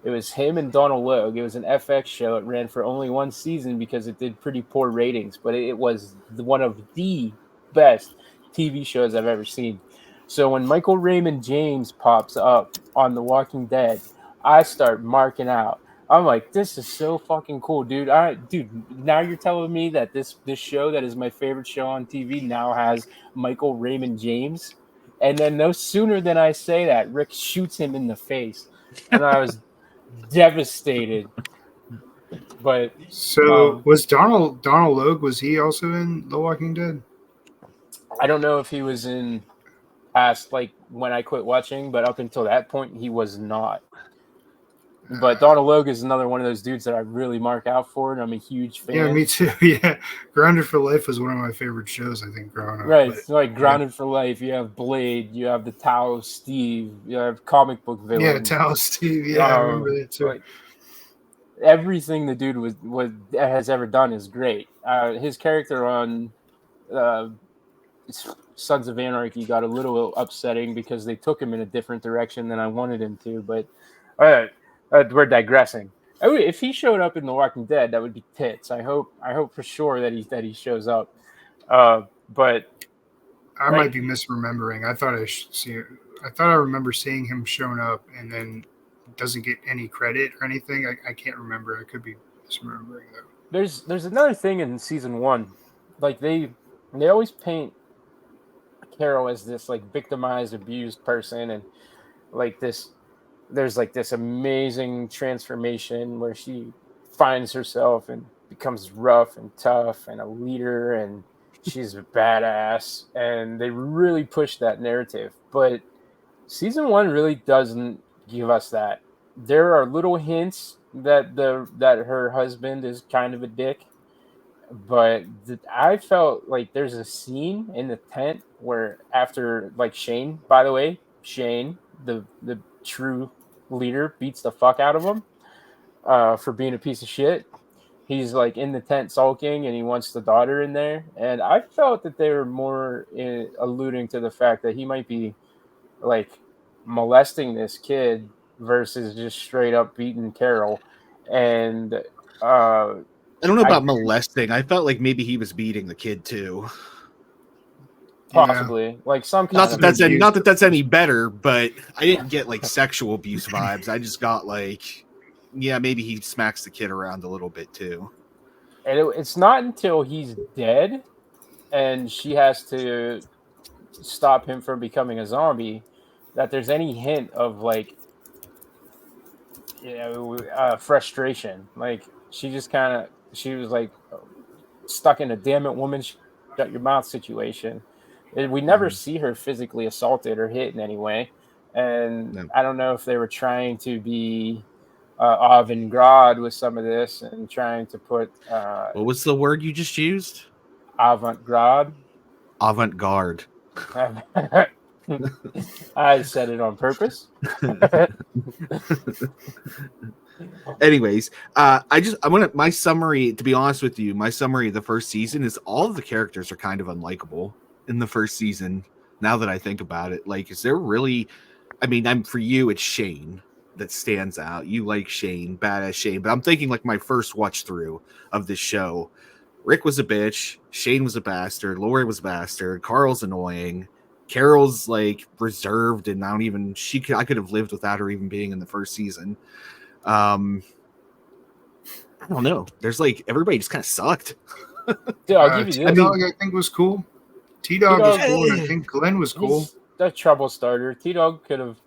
It was him and Donald Logue. It was an FX show. It ran for only 1 season because it did pretty poor ratings, but it was one of the best TV shows I've ever seen. So when Michael Raymond James pops up on The Walking Dead, I start marking out. I'm like, this is so fucking cool, dude. Dude, now you're telling me that this show that is my favorite show on TV now has Michael Raymond James? And then no sooner than I say that, Rick shoots him in the face. And I was devastated. But So was Donald Logue, was he also in The Walking Dead? I don't know if he was in past, like when I quit watching, but up until that point he was not. But Donald Logue is another one of those dudes that I really mark out for, and I'm a huge fan. Yeah, me too. Yeah, Grounded for Life was one of my favorite shows, I think, growing up. Right, so like Grounded for Life. You have Blade. You have the Tao Steve. You have comic book villains. Yeah, Tao Steve. Yeah, I remember that too. Like, everything the dude has ever done is great. His character on Sons of Anarchy got a little upsetting because they took him in a different direction than I wanted him to. But we're digressing. If he showed up in The Walking Dead, that would be tits. I hope for sure that he shows up. But I might be misremembering. I thought I remember seeing him showing up and then doesn't get any credit or anything. I can't remember. I could be misremembering though. There's another thing in season 1, like they always paint Carol as this like victimized, abused person, and like there's like this amazing transformation where she finds herself and becomes rough and tough and a leader, and she's a badass, and they really push that narrative. But season 1 really doesn't give us that. There are little hints that her husband is kind of a dick, but I felt like there's a scene in the tent where after like Shane, by the way, Shane, the true leader, beats the fuck out of him for being a piece of shit. He's like in the tent sulking and he wants the daughter in there. And I felt that they were more alluding to the fact that he might be like molesting this kid versus just straight up beating Carol. And I don't know I about molesting. I felt like maybe he was beating the kid too. Yeah. possibly like some Not kind that of that's any, abuse. not that that's any better, but I didn't get like sexual abuse vibes. I just got like, yeah, maybe he smacks the kid around a little bit too. And it's not until he's dead and she has to stop him from becoming a zombie that there's any hint of like frustration. Like she just kind of she was like stuck in a damn it woman shut your mouth situation. We never see her physically assaulted or hit in any way, and No. I don't know if they were trying to be avant-garde with some of this and trying to put What was the word you just used? avant-garde. Avant-garde. I said it on purpose. Anyways, I want my summary. To be honest with you, my summary of the first season is all of the characters are kind of unlikable in the first season. Now that I think about it, like, is there really? I mean, I'm for you, it's Shane that stands out. You like Shane, badass Shane, but I'm thinking like my first watch through of this show. Rick was a bitch. Shane was a bastard. Lori was a bastard. Carl's annoying. Carol's like reserved, and I don't even. I could have lived without her even being in the first season. I don't know. There's like everybody just kind of sucked. Dude, I'll give you T this. Dog, I think was cool. T Dog was T-Dog- cool, and I think Glenn was cool. He's a trouble starter. T-Dog could have.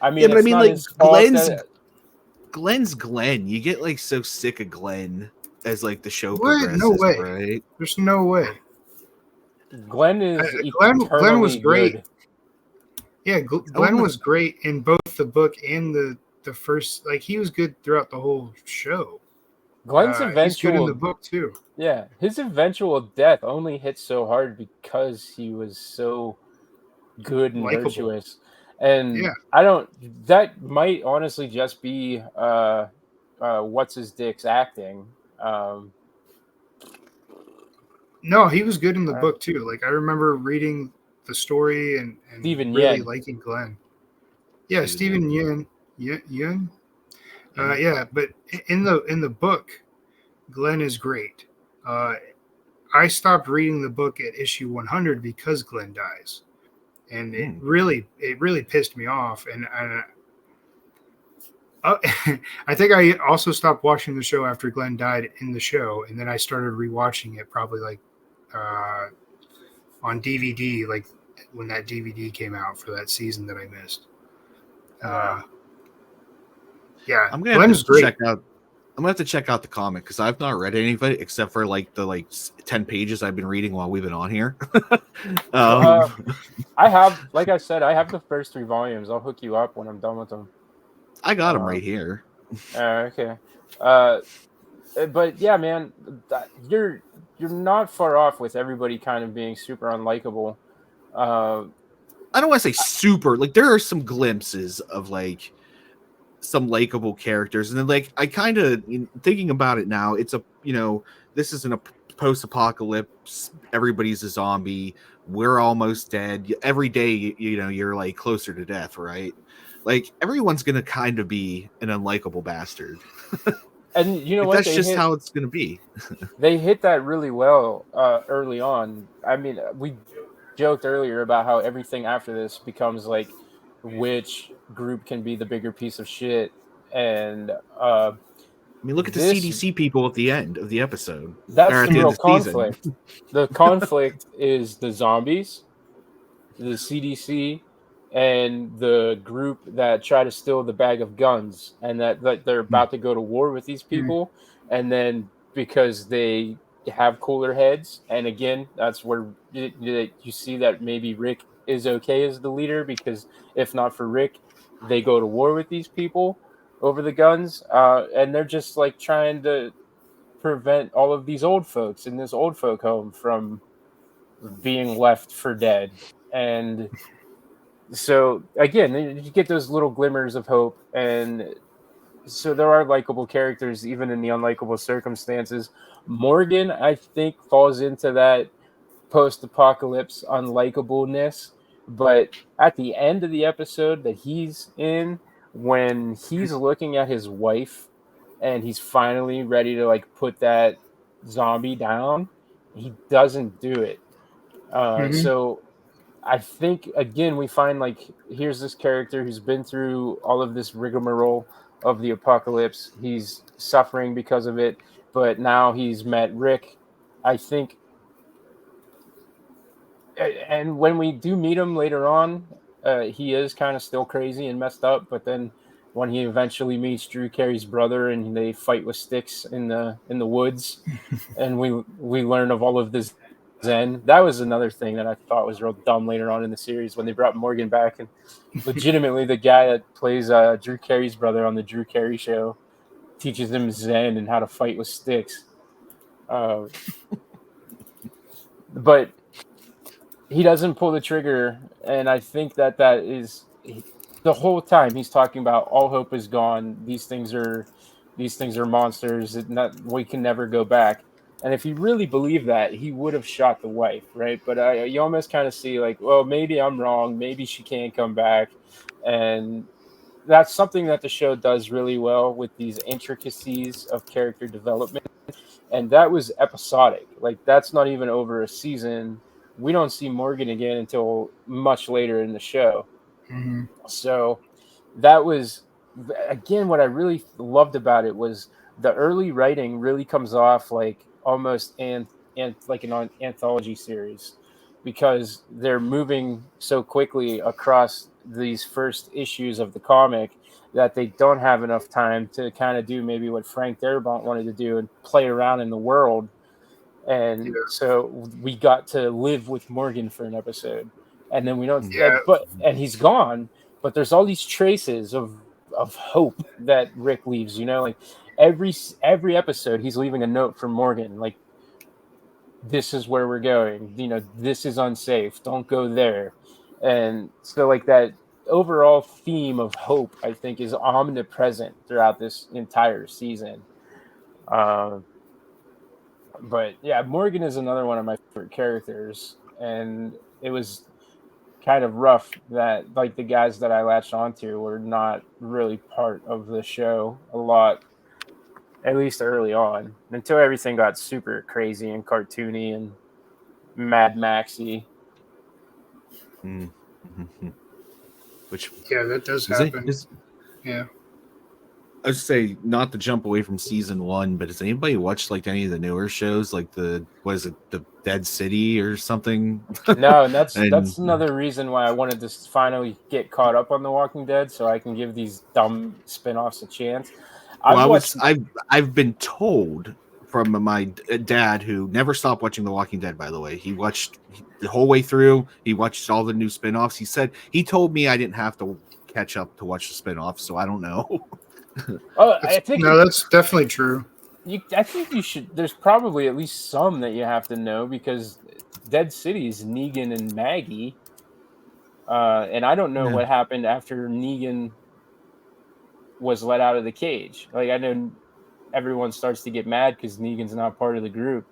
I mean, Yeah, but I it's mean, not like his fault. Glenn's Glenn. You get like so sick of Glenn as like the show What? progresses, No way. right? There's no way. Glenn is Glenn eternally was great. good. Yeah, Glenn was great in both the book and the first. Like he was good throughout the whole show. Glenn's He's good in the eventual, book too. yeah, his eventual death only hit so hard because he was so good and Likeable. virtuous. And Yeah. I don't. That might honestly just be what's his dick's acting. No, he was good in the book too. Like I remember reading the story and Stephen really Yen. liking Glenn. Yeah, Stephen Stephen Yen. Yeah, but in the book, Glenn is great. I stopped reading the book at issue 100 because Glenn dies, and it really pissed me off. And I think I also stopped watching the show after Glenn died in the show, and then I started rewatching it probably like on DVD, like when that DVD came out for that season that I missed. Yeah, I'm gonna have to check out. I'm gonna have to check out the comic because I've not read any of it except for like the 10 pages I've been reading while we've been on here. I have, like I said, I have the first 3 volumes. I'll hook you up when I'm done with them. I got them right here. Okay. But yeah, man, you're not far off with everybody kind of being super unlikable. I don't want to say super. Like there are some glimpses of like some likable characters, and then like I kind of thinking about it now. It's this isn't a post-apocalypse. Everybody's a zombie. We're almost dead. Every day, you're like closer to death, right? Like everyone's gonna kind of be an unlikable bastard. And you know what? That's just how it's gonna be. They hit that really well early on. I mean, we joked earlier about how everything after this becomes like which group can be the bigger piece of shit. And I mean, look at the CDC people at the end of the episode. That's the real conflict. The conflict is the zombies, the CDC, and the group that try to steal the bag of guns, and that they're about to go to war with these people, and then because they have cooler heads, and again, that's where you see that maybe Rick is okay as the leader, because if not for Rick, they go to war with these people over the guns, and they're just like trying to prevent all of these old folks in this old folk home from being left for dead. And so again, you get those little glimmers of hope, and so there are likable characters even in the unlikable circumstances. Morgan, I think, falls into that post-apocalypse unlikableness, but at the end of the episode that he's in, when he's looking at his wife and he's finally ready to like put that zombie down, he doesn't do it. Hmm. So I think again we find like here's this character who's been through all of this rigmarole of the apocalypse. He's suffering because of it, but now he's met Rick. I think, and when we do meet him later on, he is kind of still crazy and messed up. But then when he eventually meets Drew Carey's brother and they fight with sticks in the woods, and we learn of all of this Zen. That was another thing that I thought was real dumb later on in the series when they brought Morgan back, and legitimately the guy that plays Drew Carey's brother on the Drew Carey show teaches him Zen and how to fight with sticks. Uh, but he doesn't pull the trigger, and I think that is the whole time he's talking about all hope is gone. These things are monsters that we can never go back. And if he really believed that, he would have shot the wife, right? But you almost kind of see like, well, maybe I'm wrong. Maybe she can't come back, and that's something that the show does really well with these intricacies of character development. And that was episodic. Like that's not even over a season. We don't see Morgan again until much later in the show. Hmm. So that was again what I really loved about it was the early writing really comes off like almost and like an anthology series because they're moving so quickly across these first issues of the comic that they don't have enough time to kind of do maybe what Frank Darabont wanted to do and play around in the world. Yeah. And so we got to live with Morgan for an episode, and then we don't. Yeah. And he's gone, but there's all these traces of hope that Rick leaves. Like every episode, he's leaving a note for Morgan, like this is where we're going. This is unsafe. Don't go there. And so, like that overall theme of hope, I think, is omnipresent throughout this entire season. Um, but yeah, Morgan is another one of my favorite characters, and it was kind of rough that like the guys that I latched onto were not really part of the show a lot, at least early on, until everything got super crazy and cartoony and Mad Maxy. Mm-hmm. Which Yeah, that does is it? happen. Yeah. I would say not to jump away from season one, but has anybody watched like any of the newer shows, like the Dead City or something? No, and that's And another reason why I wanted to finally get caught up on The Walking Dead, so I can give these dumb spin-offs a chance. well, I've watched. I've been told from my dad, who never stopped watching The Walking Dead. By the way, he watched the whole way through. He watched all the new spin-offs. He told me I didn't have to catch up to watch the spin-offs, so I don't know. Oh, I think No, that's definitely true. I think you should. There's probably at least some that you have to know because Dead City is Negan and Maggie, and I don't know Yeah. what happened after Negan was let out of the cage. Like I know everyone starts to get mad because Negan's not part of the group,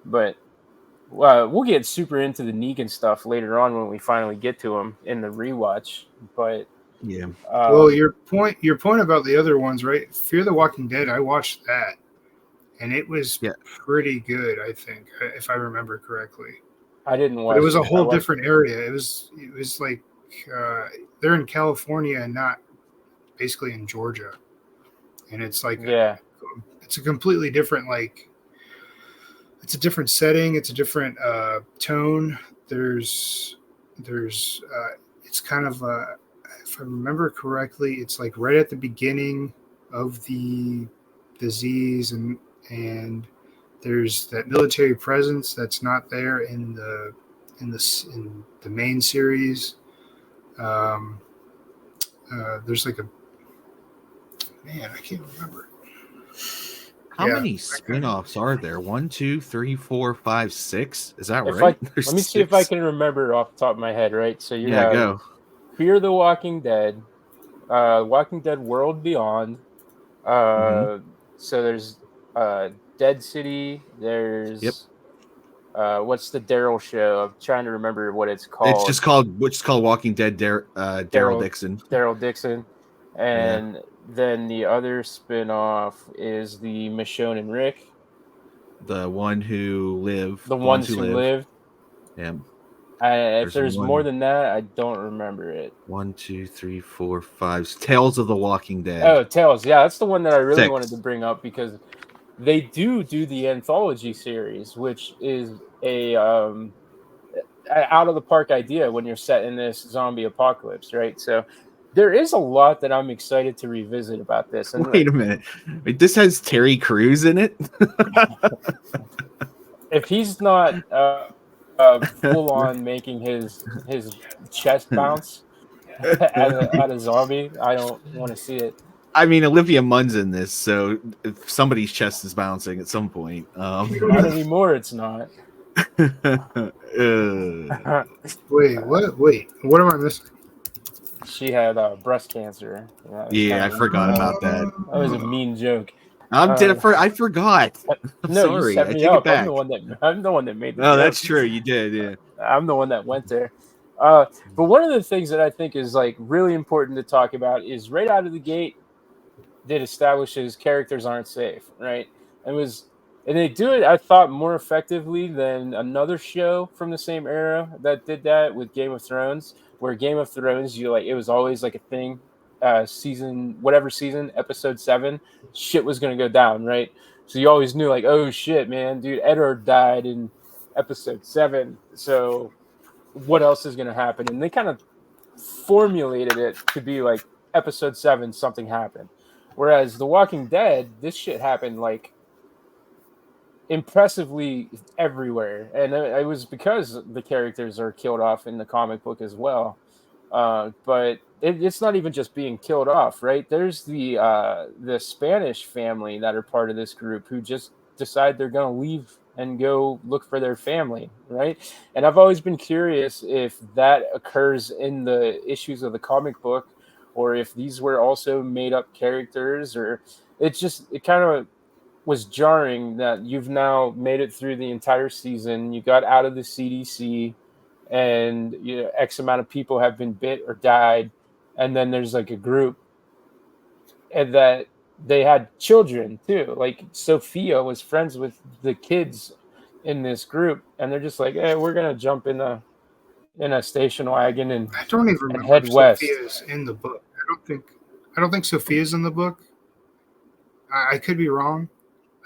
but we'll get super into the Negan stuff later on when we finally get to him in the rewatch. But Yeah. Well, your point about the other ones, right? Fear the Walking Dead, I watched that, and it was Yeah. pretty good. I think, if I remember correctly. I didn't But watch. it was a I whole watched, different area. It was like they're in California and not basically in Georgia, and it's like yeah. it's a completely different it's a different setting. It's a different tone. There's it's kind of if I remember correctly, it's like right at the beginning of the disease, and there's that military presence that's not there in the main series. Um, there's like a man, I can't remember. How Yeah. many spin-offs are there? 1, 2, 3, 4, 5, 6? Is that If right? I There's let me see if I 6? can remember off the top of my head, right? So you Yeah, have go. Fear the Walking Dead, Walking Dead World Beyond. Mhm. So there's Dead City. Yep. There's what's the Daryl show? I'm trying to remember what it's It's called. just called Walking Dead Daryl Daryl Dixon. Daryl Dixon, Yeah. and then the other spin-off is the Michonne and Rick, The one who live, the the ones ones who who live. lived. Yeah. If There's there's more one, than that, I don't remember it. 1, 2, 3, 4, 5. Tales of the Walking Dead. Oh, Tales. Yeah, that's the one that I really wanted to 6. bring up because they do the anthology series, which is a out of the park idea when you're set in this zombie apocalypse, right? So there is a lot that I'm excited to revisit about this, and Wait a minute. Wait, this has Terry Crews in it? if he's not full on making his chest bounce at a zombie, I don't want to see it. I mean, Olivia Munn's in this, so if somebody's chest is bouncing at some point. Not anymore. It's not. Wait, what? Wait, what am I missing? She had breast cancer. Yeah, it's kind Yeah, I of forgot about that. that was a mean joke. Uh, I forgot. I'm no, you sorry. set I me take it up. back. I'm the one that made the No, joke. that's true. You did. Yeah. I'm the one that went there. But one of the things that I think is like really important to talk about is right out of the gate, that establishes characters aren't safe, right? It was, and they do it, I thought, more effectively than another show from the same era that did that with Game of Thrones, where Game of Thrones, you like, it was always like a thing. Season, whatever season, episode 7, shit was gonna go down, right? So you always knew, like, oh shit, man, dude, Eddard died in episode 7, so what else is gonna happen? And they kind of formulated it to be like episode 7 something happened, whereas The Walking Dead, this shit happened like impressively everywhere, and it was because the characters are killed off in the comic book as well. But it's not even just being killed off, right? There's the Spanish family that are part of this group who just decide they're going to leave and go look for their family, right? And I've always been curious if that occurs in the issues of the comic book, or if these were also made up characters, or it kind of was jarring that you've now made it through the entire season. You got out of the CDC, and you know, X amount of people have been bit or died, and then there's like a group, and that they had children too. Like Sophia was friends with the kids in this group, and they're just like, "Hey, we're gonna jump in a station wagon I don't even and remember head if west." Sophia's in the book. I don't think Sophia's in the book. I could be wrong.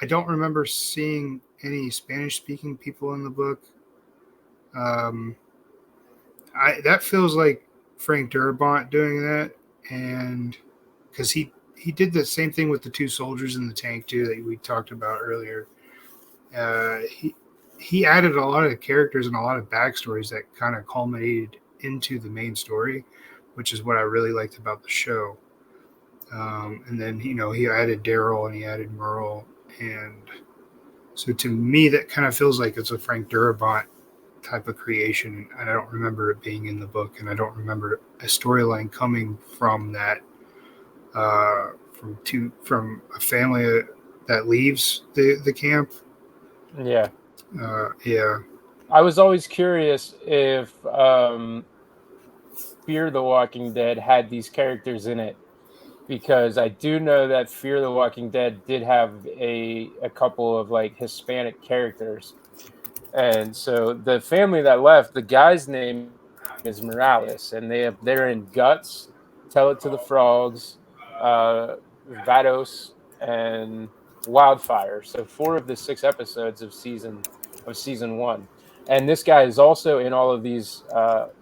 I don't remember seeing any Spanish-speaking people in the book. Um, that feels like Frank Darabont doing that, and because he did the same thing with the two soldiers in the tank too that we talked about earlier. Uh, he added a lot of characters and a lot of backstories that kind of culminated into the main story, which is what I really liked about the show. And then he added Daryl and he added Merle, and so to me that kind of feels like it's a Frank Darabont type of creation, and I don't remember it being in the book, and I don't remember a storyline coming from that from a family that leaves the camp. Yeah, Yeah. I was always curious if Fear the Walking Dead had these characters in it, because I do know that Fear the Walking Dead did have a couple of like Hispanic characters. And so the family that left, the guy's name is Morales, and they're in Guts, Tell It to the Frogs, Vados, and Wildfire. So 4 of the 6 episodes of season 1. And this guy is also in all of these.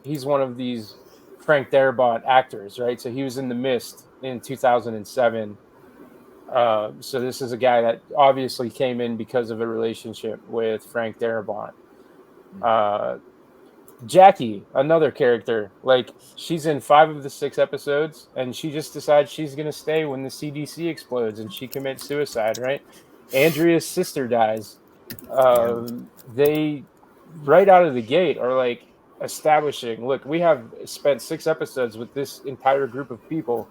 He's one of these Frank Darabont actors, right? So he was in The Mist in 2007. So this is a guy that obviously came in because of a relationship with Frank Darabont. Uh, Jackie, another character, like she's in 5 of the 6 episodes, and she just decides she's gonna stay when the CDC explodes, and she commits suicide. Right? Andrea's sister dies. They right out of the gate are like establishing, look, we have spent 6 episodes with this entire group of people,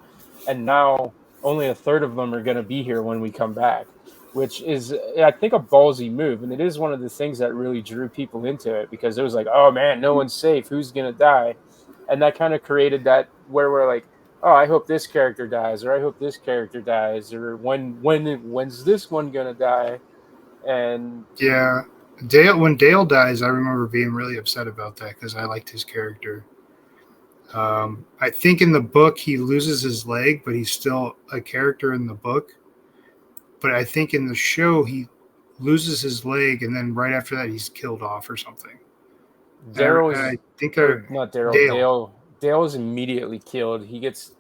and now only a third of them are going to be here when we come back, which is, I think, a ballsy move. And it is one of the things that really drew people into it, because it was like, oh man, no one's safe. Who's going to die? And that kind of created that where we're like, oh, I hope this character dies, or I hope this character dies, or when's this one going to die? And Yeah, Dale. When Dale dies, I remember being really upset about that because I liked his character. I think in the book he loses his leg, but he's still a character in the book. But I think in the show he loses his leg, and then right after that he's killed off or something. Daryl I is, think or not Daryl, Dale. Dale is immediately killed. He gets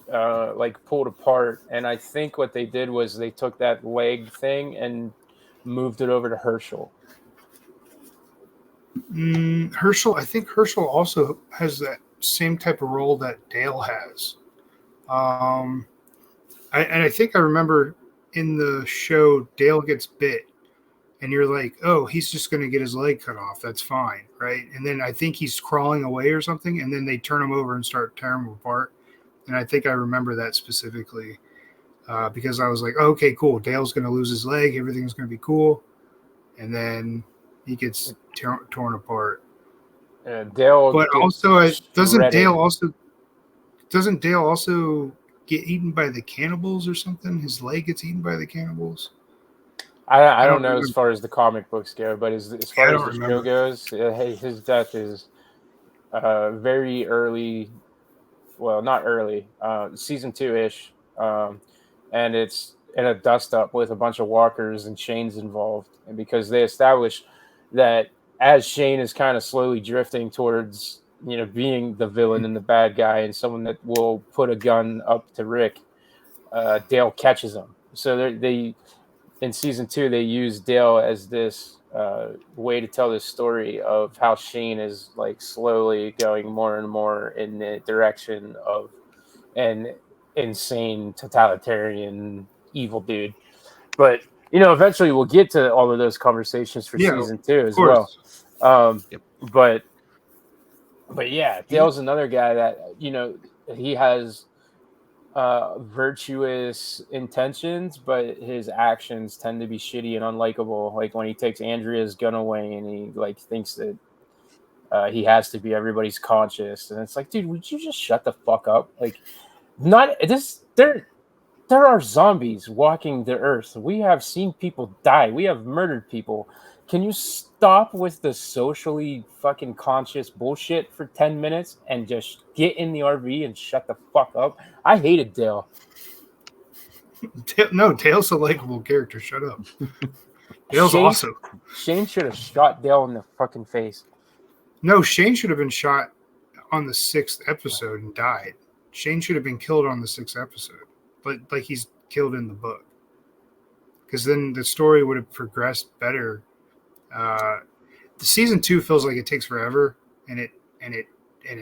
like pulled apart, and I think what they did was they took that leg thing and moved it over to Herschel. Herschel. I think Herschel also has that same type of role that Dale has. And I think I remember in the show Dale gets bit, and you're like, oh, he's just going to get his leg cut off. That's fine, right? And then I think he's crawling away or something, and then they turn him over and start tearing him apart. And I think I remember that specifically because I was like, oh, okay, cool. Dale's going to lose his leg. Everything's going to be cool. And then he gets torn apart. Dale, But gets also, shredded. doesn't Dale also get eaten by the cannibals or something? His leg gets eaten by the cannibals. I I don't don't know as remember. far as the comic books go, but as Yeah, I far as don't the show remember. goes, his death is very early. Well, not early, season 2-ish, and it's in a dust up with a bunch of walkers and Shane's involved, and because they established that as Shane is kind of slowly drifting towards being the villain and the bad guy and someone that will put a gun up to Rick, Dale catches him. So they in season 2 they use Dale as this way to tell this story of how Shane is like slowly going more and more in the direction of an insane totalitarian evil dude. But eventually we'll get to all of those conversations for Yeah, season 2 of as well. course. Um, Yep. but yeah, He, Dale's another guy that he has virtuous intentions, but his actions tend to be shitty and unlikable. Like when he takes Andrea's gun away and he like thinks that he has to be everybody's conscious, and it's like, dude, would you just shut the fuck up? Like, not this. There are zombies walking the earth. We have seen people die. We have murdered people. Can you stop with the socially fucking conscious bullshit for 10 minutes and just get in the RV and shut the fuck up? I hated Dale. No, Dale's a likable character. Shut up. Dale's Shane awesome. Shane should have shot Dale in the fucking face. No, Shane should have been shot on the 6th episode and died. Shane should have been killed on the 6th episode, but like he's killed in the book, because then the story would have progressed better. The season 2 feels like it takes forever, and it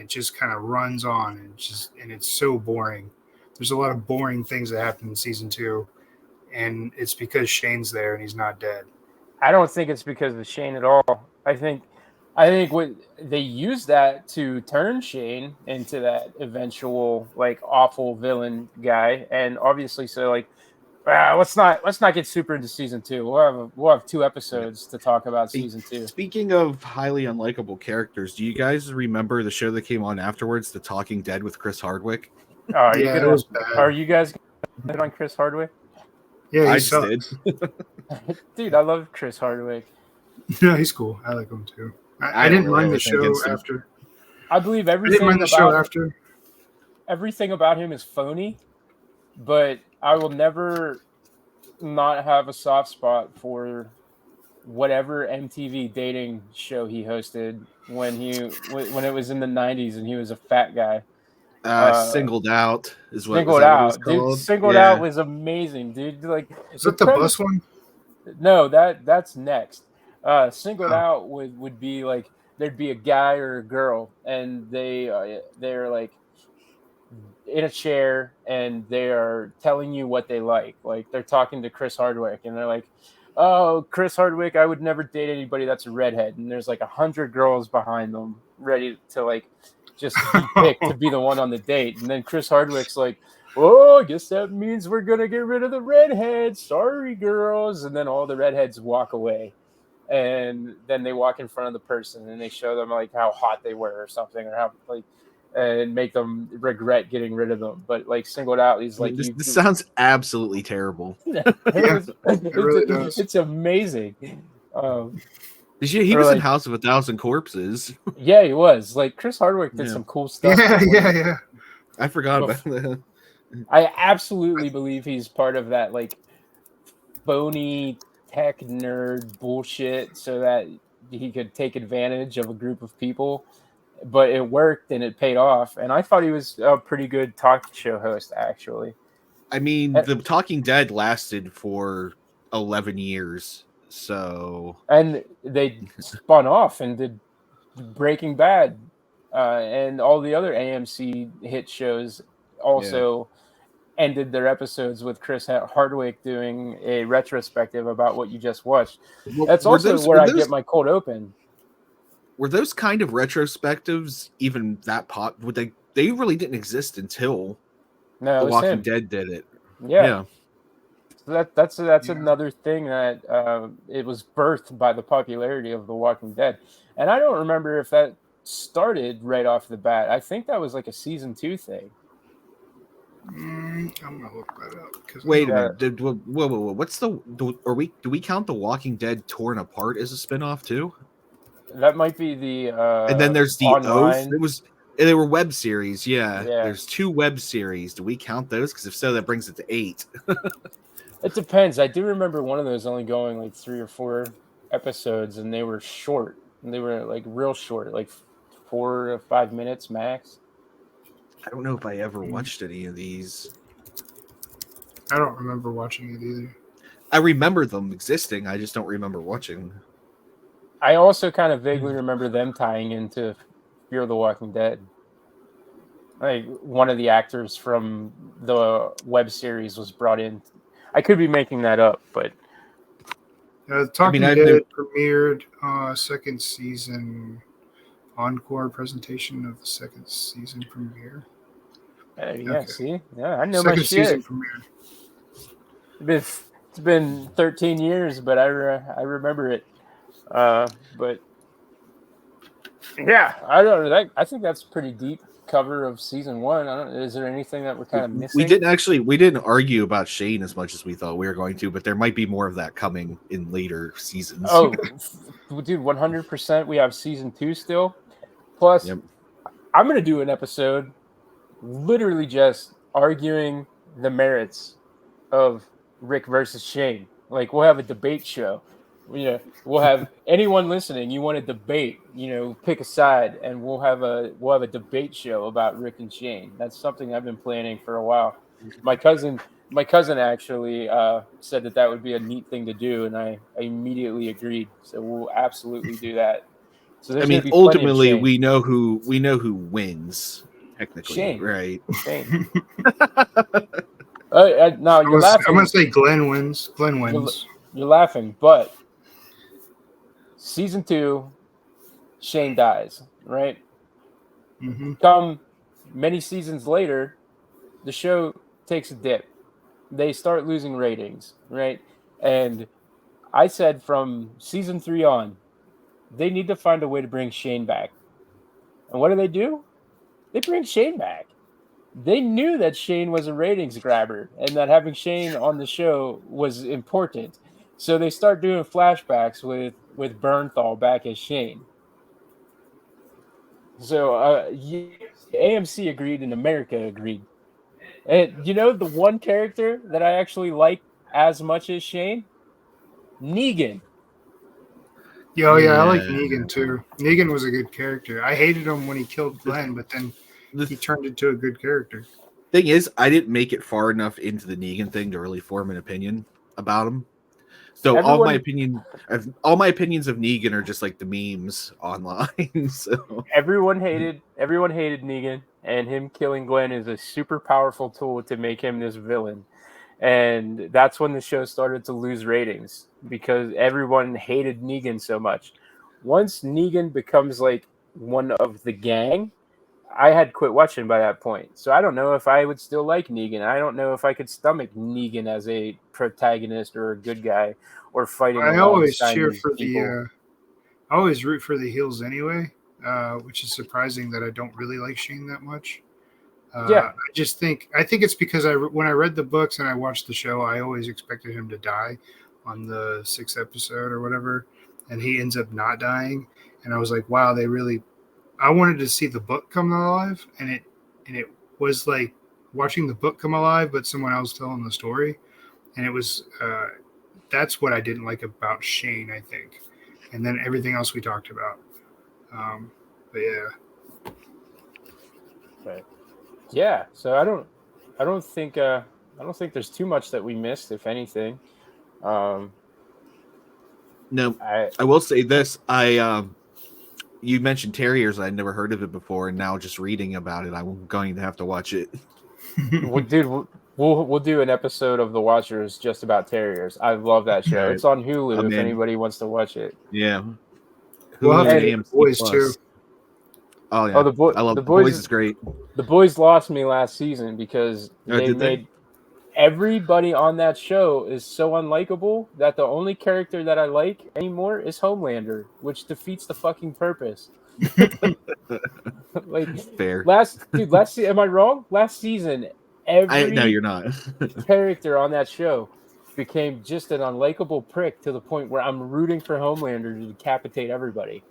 just kind of runs on, and it's so boring. There's a lot of boring things that happen in season 2, and it's because Shane's there and he's not dead. I don't think it's because of Shane at all. I think what they use that to turn Shane into that eventual like awful villain guy, and obviously, so like, let's not get super into season 2. We'll have 2 yep. episodes to talk about season 2. Speaking of highly unlikable characters, do you guys remember the show that came on afterwards, The Talking Dead with Chris Hardwick? Are you Yeah, it gonna? was bad. Are you guys gonna hit on Chris Hardwick? Yeah, he I just did. sucks. Dude, I love Chris Hardwick. No, he's cool. I like him too. I I didn't don't mind really the think show it's him. after. I believe I didn't mind everything the show about after. everything about him is phony, but I will never not have a soft spot for whatever MTV dating show he hosted when it was in the 90s and he was a fat guy. Singled Out is that Singled what it was Out, dude. called? Singled Yeah. Out was amazing, dude. Like Is the that the premise. bus one? No, that's next. Singled Oh. Out would be like there'd be a guy or a girl, and they're like in a chair and they are telling you what they like. Like they're talking to Chris Hardwick and they're like, "Oh, Chris Hardwick, I would never date anybody that's a redhead." And there's like 100 girls behind them ready to like just be picked to be the one on the date. And then Chris Hardwick's like, "Oh, I guess that means we're gonna get rid of the redheads. Sorry, girls." And then all the redheads walk away. And then they walk in front of the person and they show them like how hot they were or something, or how like and make them regret getting rid of them. But like singled out, he's like, This sounds absolutely terrible. It's amazing. He was in House of a Thousand Corpses. Yeah, he was. Like Chris Hardwick did some cool stuff. Yeah. I forgot about that. I absolutely believe he's part of that like phony tech nerd bullshit so that he could take advantage of a group of people. But it worked and it paid off. And I thought he was a pretty good talk show host, actually. I mean, The Talking Dead lasted for 11 years. So. And they spun off and did Breaking Bad and all the other AMC hit shows also ended their episodes with Chris Hardwick doing a retrospective about what you just watched. That's also where I get my cold open. Were those kind of retrospectives even that pop? They really didn't exist until The Walking Dead did it. Yeah. So that's another thing that it was birthed by the popularity of The Walking Dead. And I don't remember if that started right off the bat. I think that was like a season 2 thing. I'm gonna look that up. Wait a minute. Whoa. What's do we count The Walking Dead Torn Apart as a spinoff too? That might be the and then there's the online. Oath. They were web series, yeah. There's 2 web series. Do we count those? Because if so, that brings it to 8. It depends. I do remember one of those only going like 3 or 4 episodes, and they were short. And they were like real short, like 4 to 5 minutes max. I don't know if I ever watched any of these. I don't remember watching it either. I remember them existing. I just don't remember watching. I also kind of vaguely remember them tying into Fear the Walking Dead. Like one of the actors from the web series was brought in. I could be making that up, but Talking Dead premiered second season encore presentation of the second season premiere. See, I know second my shit. Season premiere. It's been 13 years, but I remember it. But yeah, I don't know. I think that's pretty deep cover of season 1. Is there anything that we're kind of missing? We didn't argue about Shane as much as we thought we were going to, but there might be more of that coming in later seasons. Oh, dude, 100%. We have season 2 still. Plus, I'm going to do an episode literally just arguing the merits of Rick versus Shane. Like, we'll have a debate show. We'll have anyone listening. You want to debate? Pick a side, and we'll have a debate show about Rick and Shane. That's something I've been planning for a while. My cousin actually said that would be a neat thing to do, and I immediately agreed. So we'll absolutely do that. So I mean, ultimately, we know who wins. Technically, Shane. Right? Shane. No, you're laughing. I'm gonna say Glenn wins. Glenn wins. You're laughing, but season 2, Shane dies, right? Mm-hmm. Come many seasons later, the show takes a dip. They start losing ratings, right? And I said from season 3 on, they need to find a way to bring Shane back. And what do? They bring Shane back. They knew that Shane was a ratings grabber and that having Shane on the show was important. So they start doing flashbacks with Bernthal back as Shane. So AMC agreed and America agreed. And the one character that I actually like as much as Shane? Negan. Yeah, I like Negan too. Negan was a good character. I hated him when he killed Glenn, but then he turned into a good character. Thing is, I didn't make it far enough into the Negan thing to really form an opinion about him. So all my Everyone, opinions of Negan are just like the memes online. So everyone hated Negan, and him killing Glenn is a super powerful tool to make him this villain. And that's when the show started to lose ratings because everyone hated Negan so much. Once Negan becomes like one of the gang, I had quit watching by that point. So I don't know if I would still like Negan. I don't know if I could stomach Negan as a protagonist or a good guy or fighting I always alongside cheer these for people. I always root for the heels anyway, which is surprising that I don't really like Shane that much. Yeah, I think it's because when I read the books and I watched the show, I always expected him to die on the 6th episode or whatever, and he ends up not dying. And I was like, wow, they really. I wanted to see the book come alive, and it was like watching the book come alive, but someone else telling the story, and it was that's what I didn't like about Shane, I think, and then everything else we talked about. But yeah. but yeah. So I don't think there's too much that we missed, if anything. Um, no, I I will say this. You mentioned Terriers. I'd never heard of it before, and now just reading about it, I'm going to have to watch it. dude, we'll do an episode of The Watchers just about terriers. I love that All show. right. It's on Hulu I'm if in. anybody wants to watch it. Yeah. We'll have Hulu to and get the AMC boys too. Plus. Oh Oh, yeah, I love the the boys. boys, It's great. the boys lost me last season because they Did they? made everybody on that show is so unlikable that the only character that I like anymore is Homelander, which defeats the fucking purpose. Like Fair. am I wrong? Last season, No, every you're not. character on that show became just an unlikable prick to the point where I'm rooting for Homelander to decapitate everybody.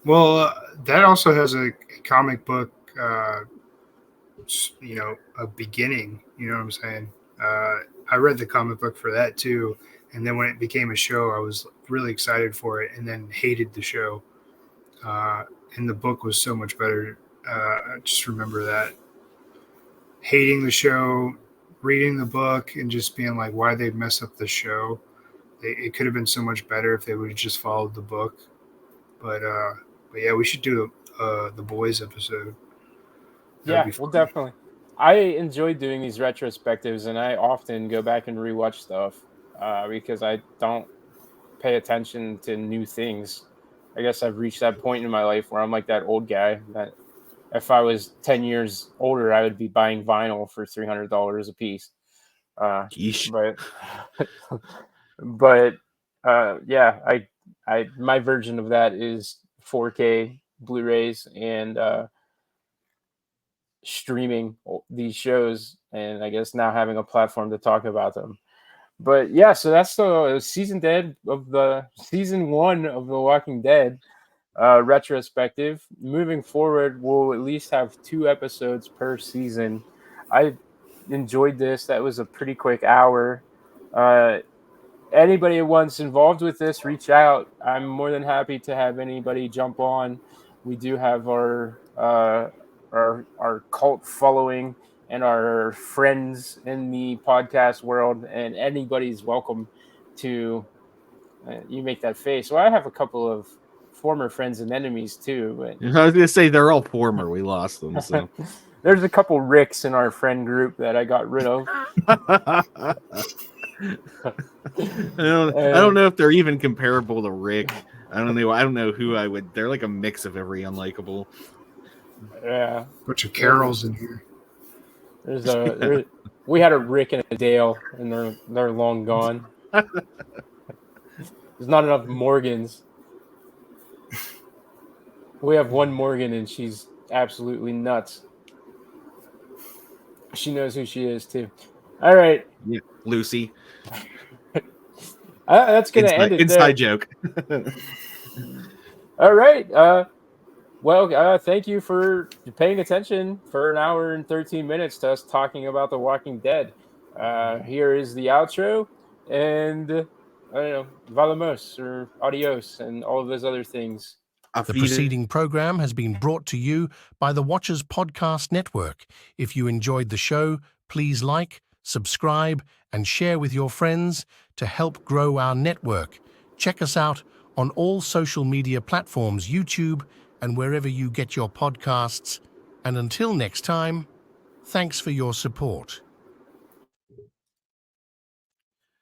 Well, that also has a comic book, a beginning. You know what I'm saying? I read the comic book for that too, and then when it became a show, I was really excited for it, and then hated the show. And the book was so much better. I just remember that hating the show, reading the book, and just being like, why they mess up the show? It could have been so much better if they would have just followed the book. But yeah, we should do the boys episode. That'd Yeah, be well, fun. definitely. I enjoy doing these retrospectives, and I often go back and rewatch stuff because I don't pay attention to new things. I guess I've reached that point in my life where I'm like that old guy that if I was 10 years older, I would be buying vinyl for $300 a piece. Yeesh. But but yeah, my version of that is 4K Blu-rays and streaming these shows, and I guess now having a platform to talk about them. But yeah, so that's the season 1 of The Walking Dead retrospective. Moving forward, we'll at least have 2 episodes per season. I enjoyed this. That was a pretty quick hour. Anybody once involved with this, reach out. I'm more than happy to have anybody jump on. We do have our cult following and our friends in the podcast world, and anybody's welcome to. You make that face. Well, I have a couple of former friends and enemies too. I was gonna say they're all former. We lost them. So There's a couple Ricks in our friend group that I got rid of. I don't know if they're even comparable to Rick. I don't know who I would. They're like a mix of every unlikable. Yeah, Bunch of Carols in here. We had a Rick and a Dale, and they're long gone. There's not enough Morgans. We have one Morgan, and she's absolutely nuts. She knows who she is too. All right, Yeah, Lucy. that's gonna end it. Inside there. joke. All right. Well, thank you for paying attention for an hour and 13 minutes to us talking about The Walking Dead. Here is the outro, and I don't know, Valamos or Adios and all of those other things. The preceding program has been brought to you by the Watchers Podcast Network. If you enjoyed the show, please like, subscribe, and share with your friends to help grow our network. Check us out on all social media platforms, YouTube, and wherever you get your podcasts. And until next time, thanks for your support.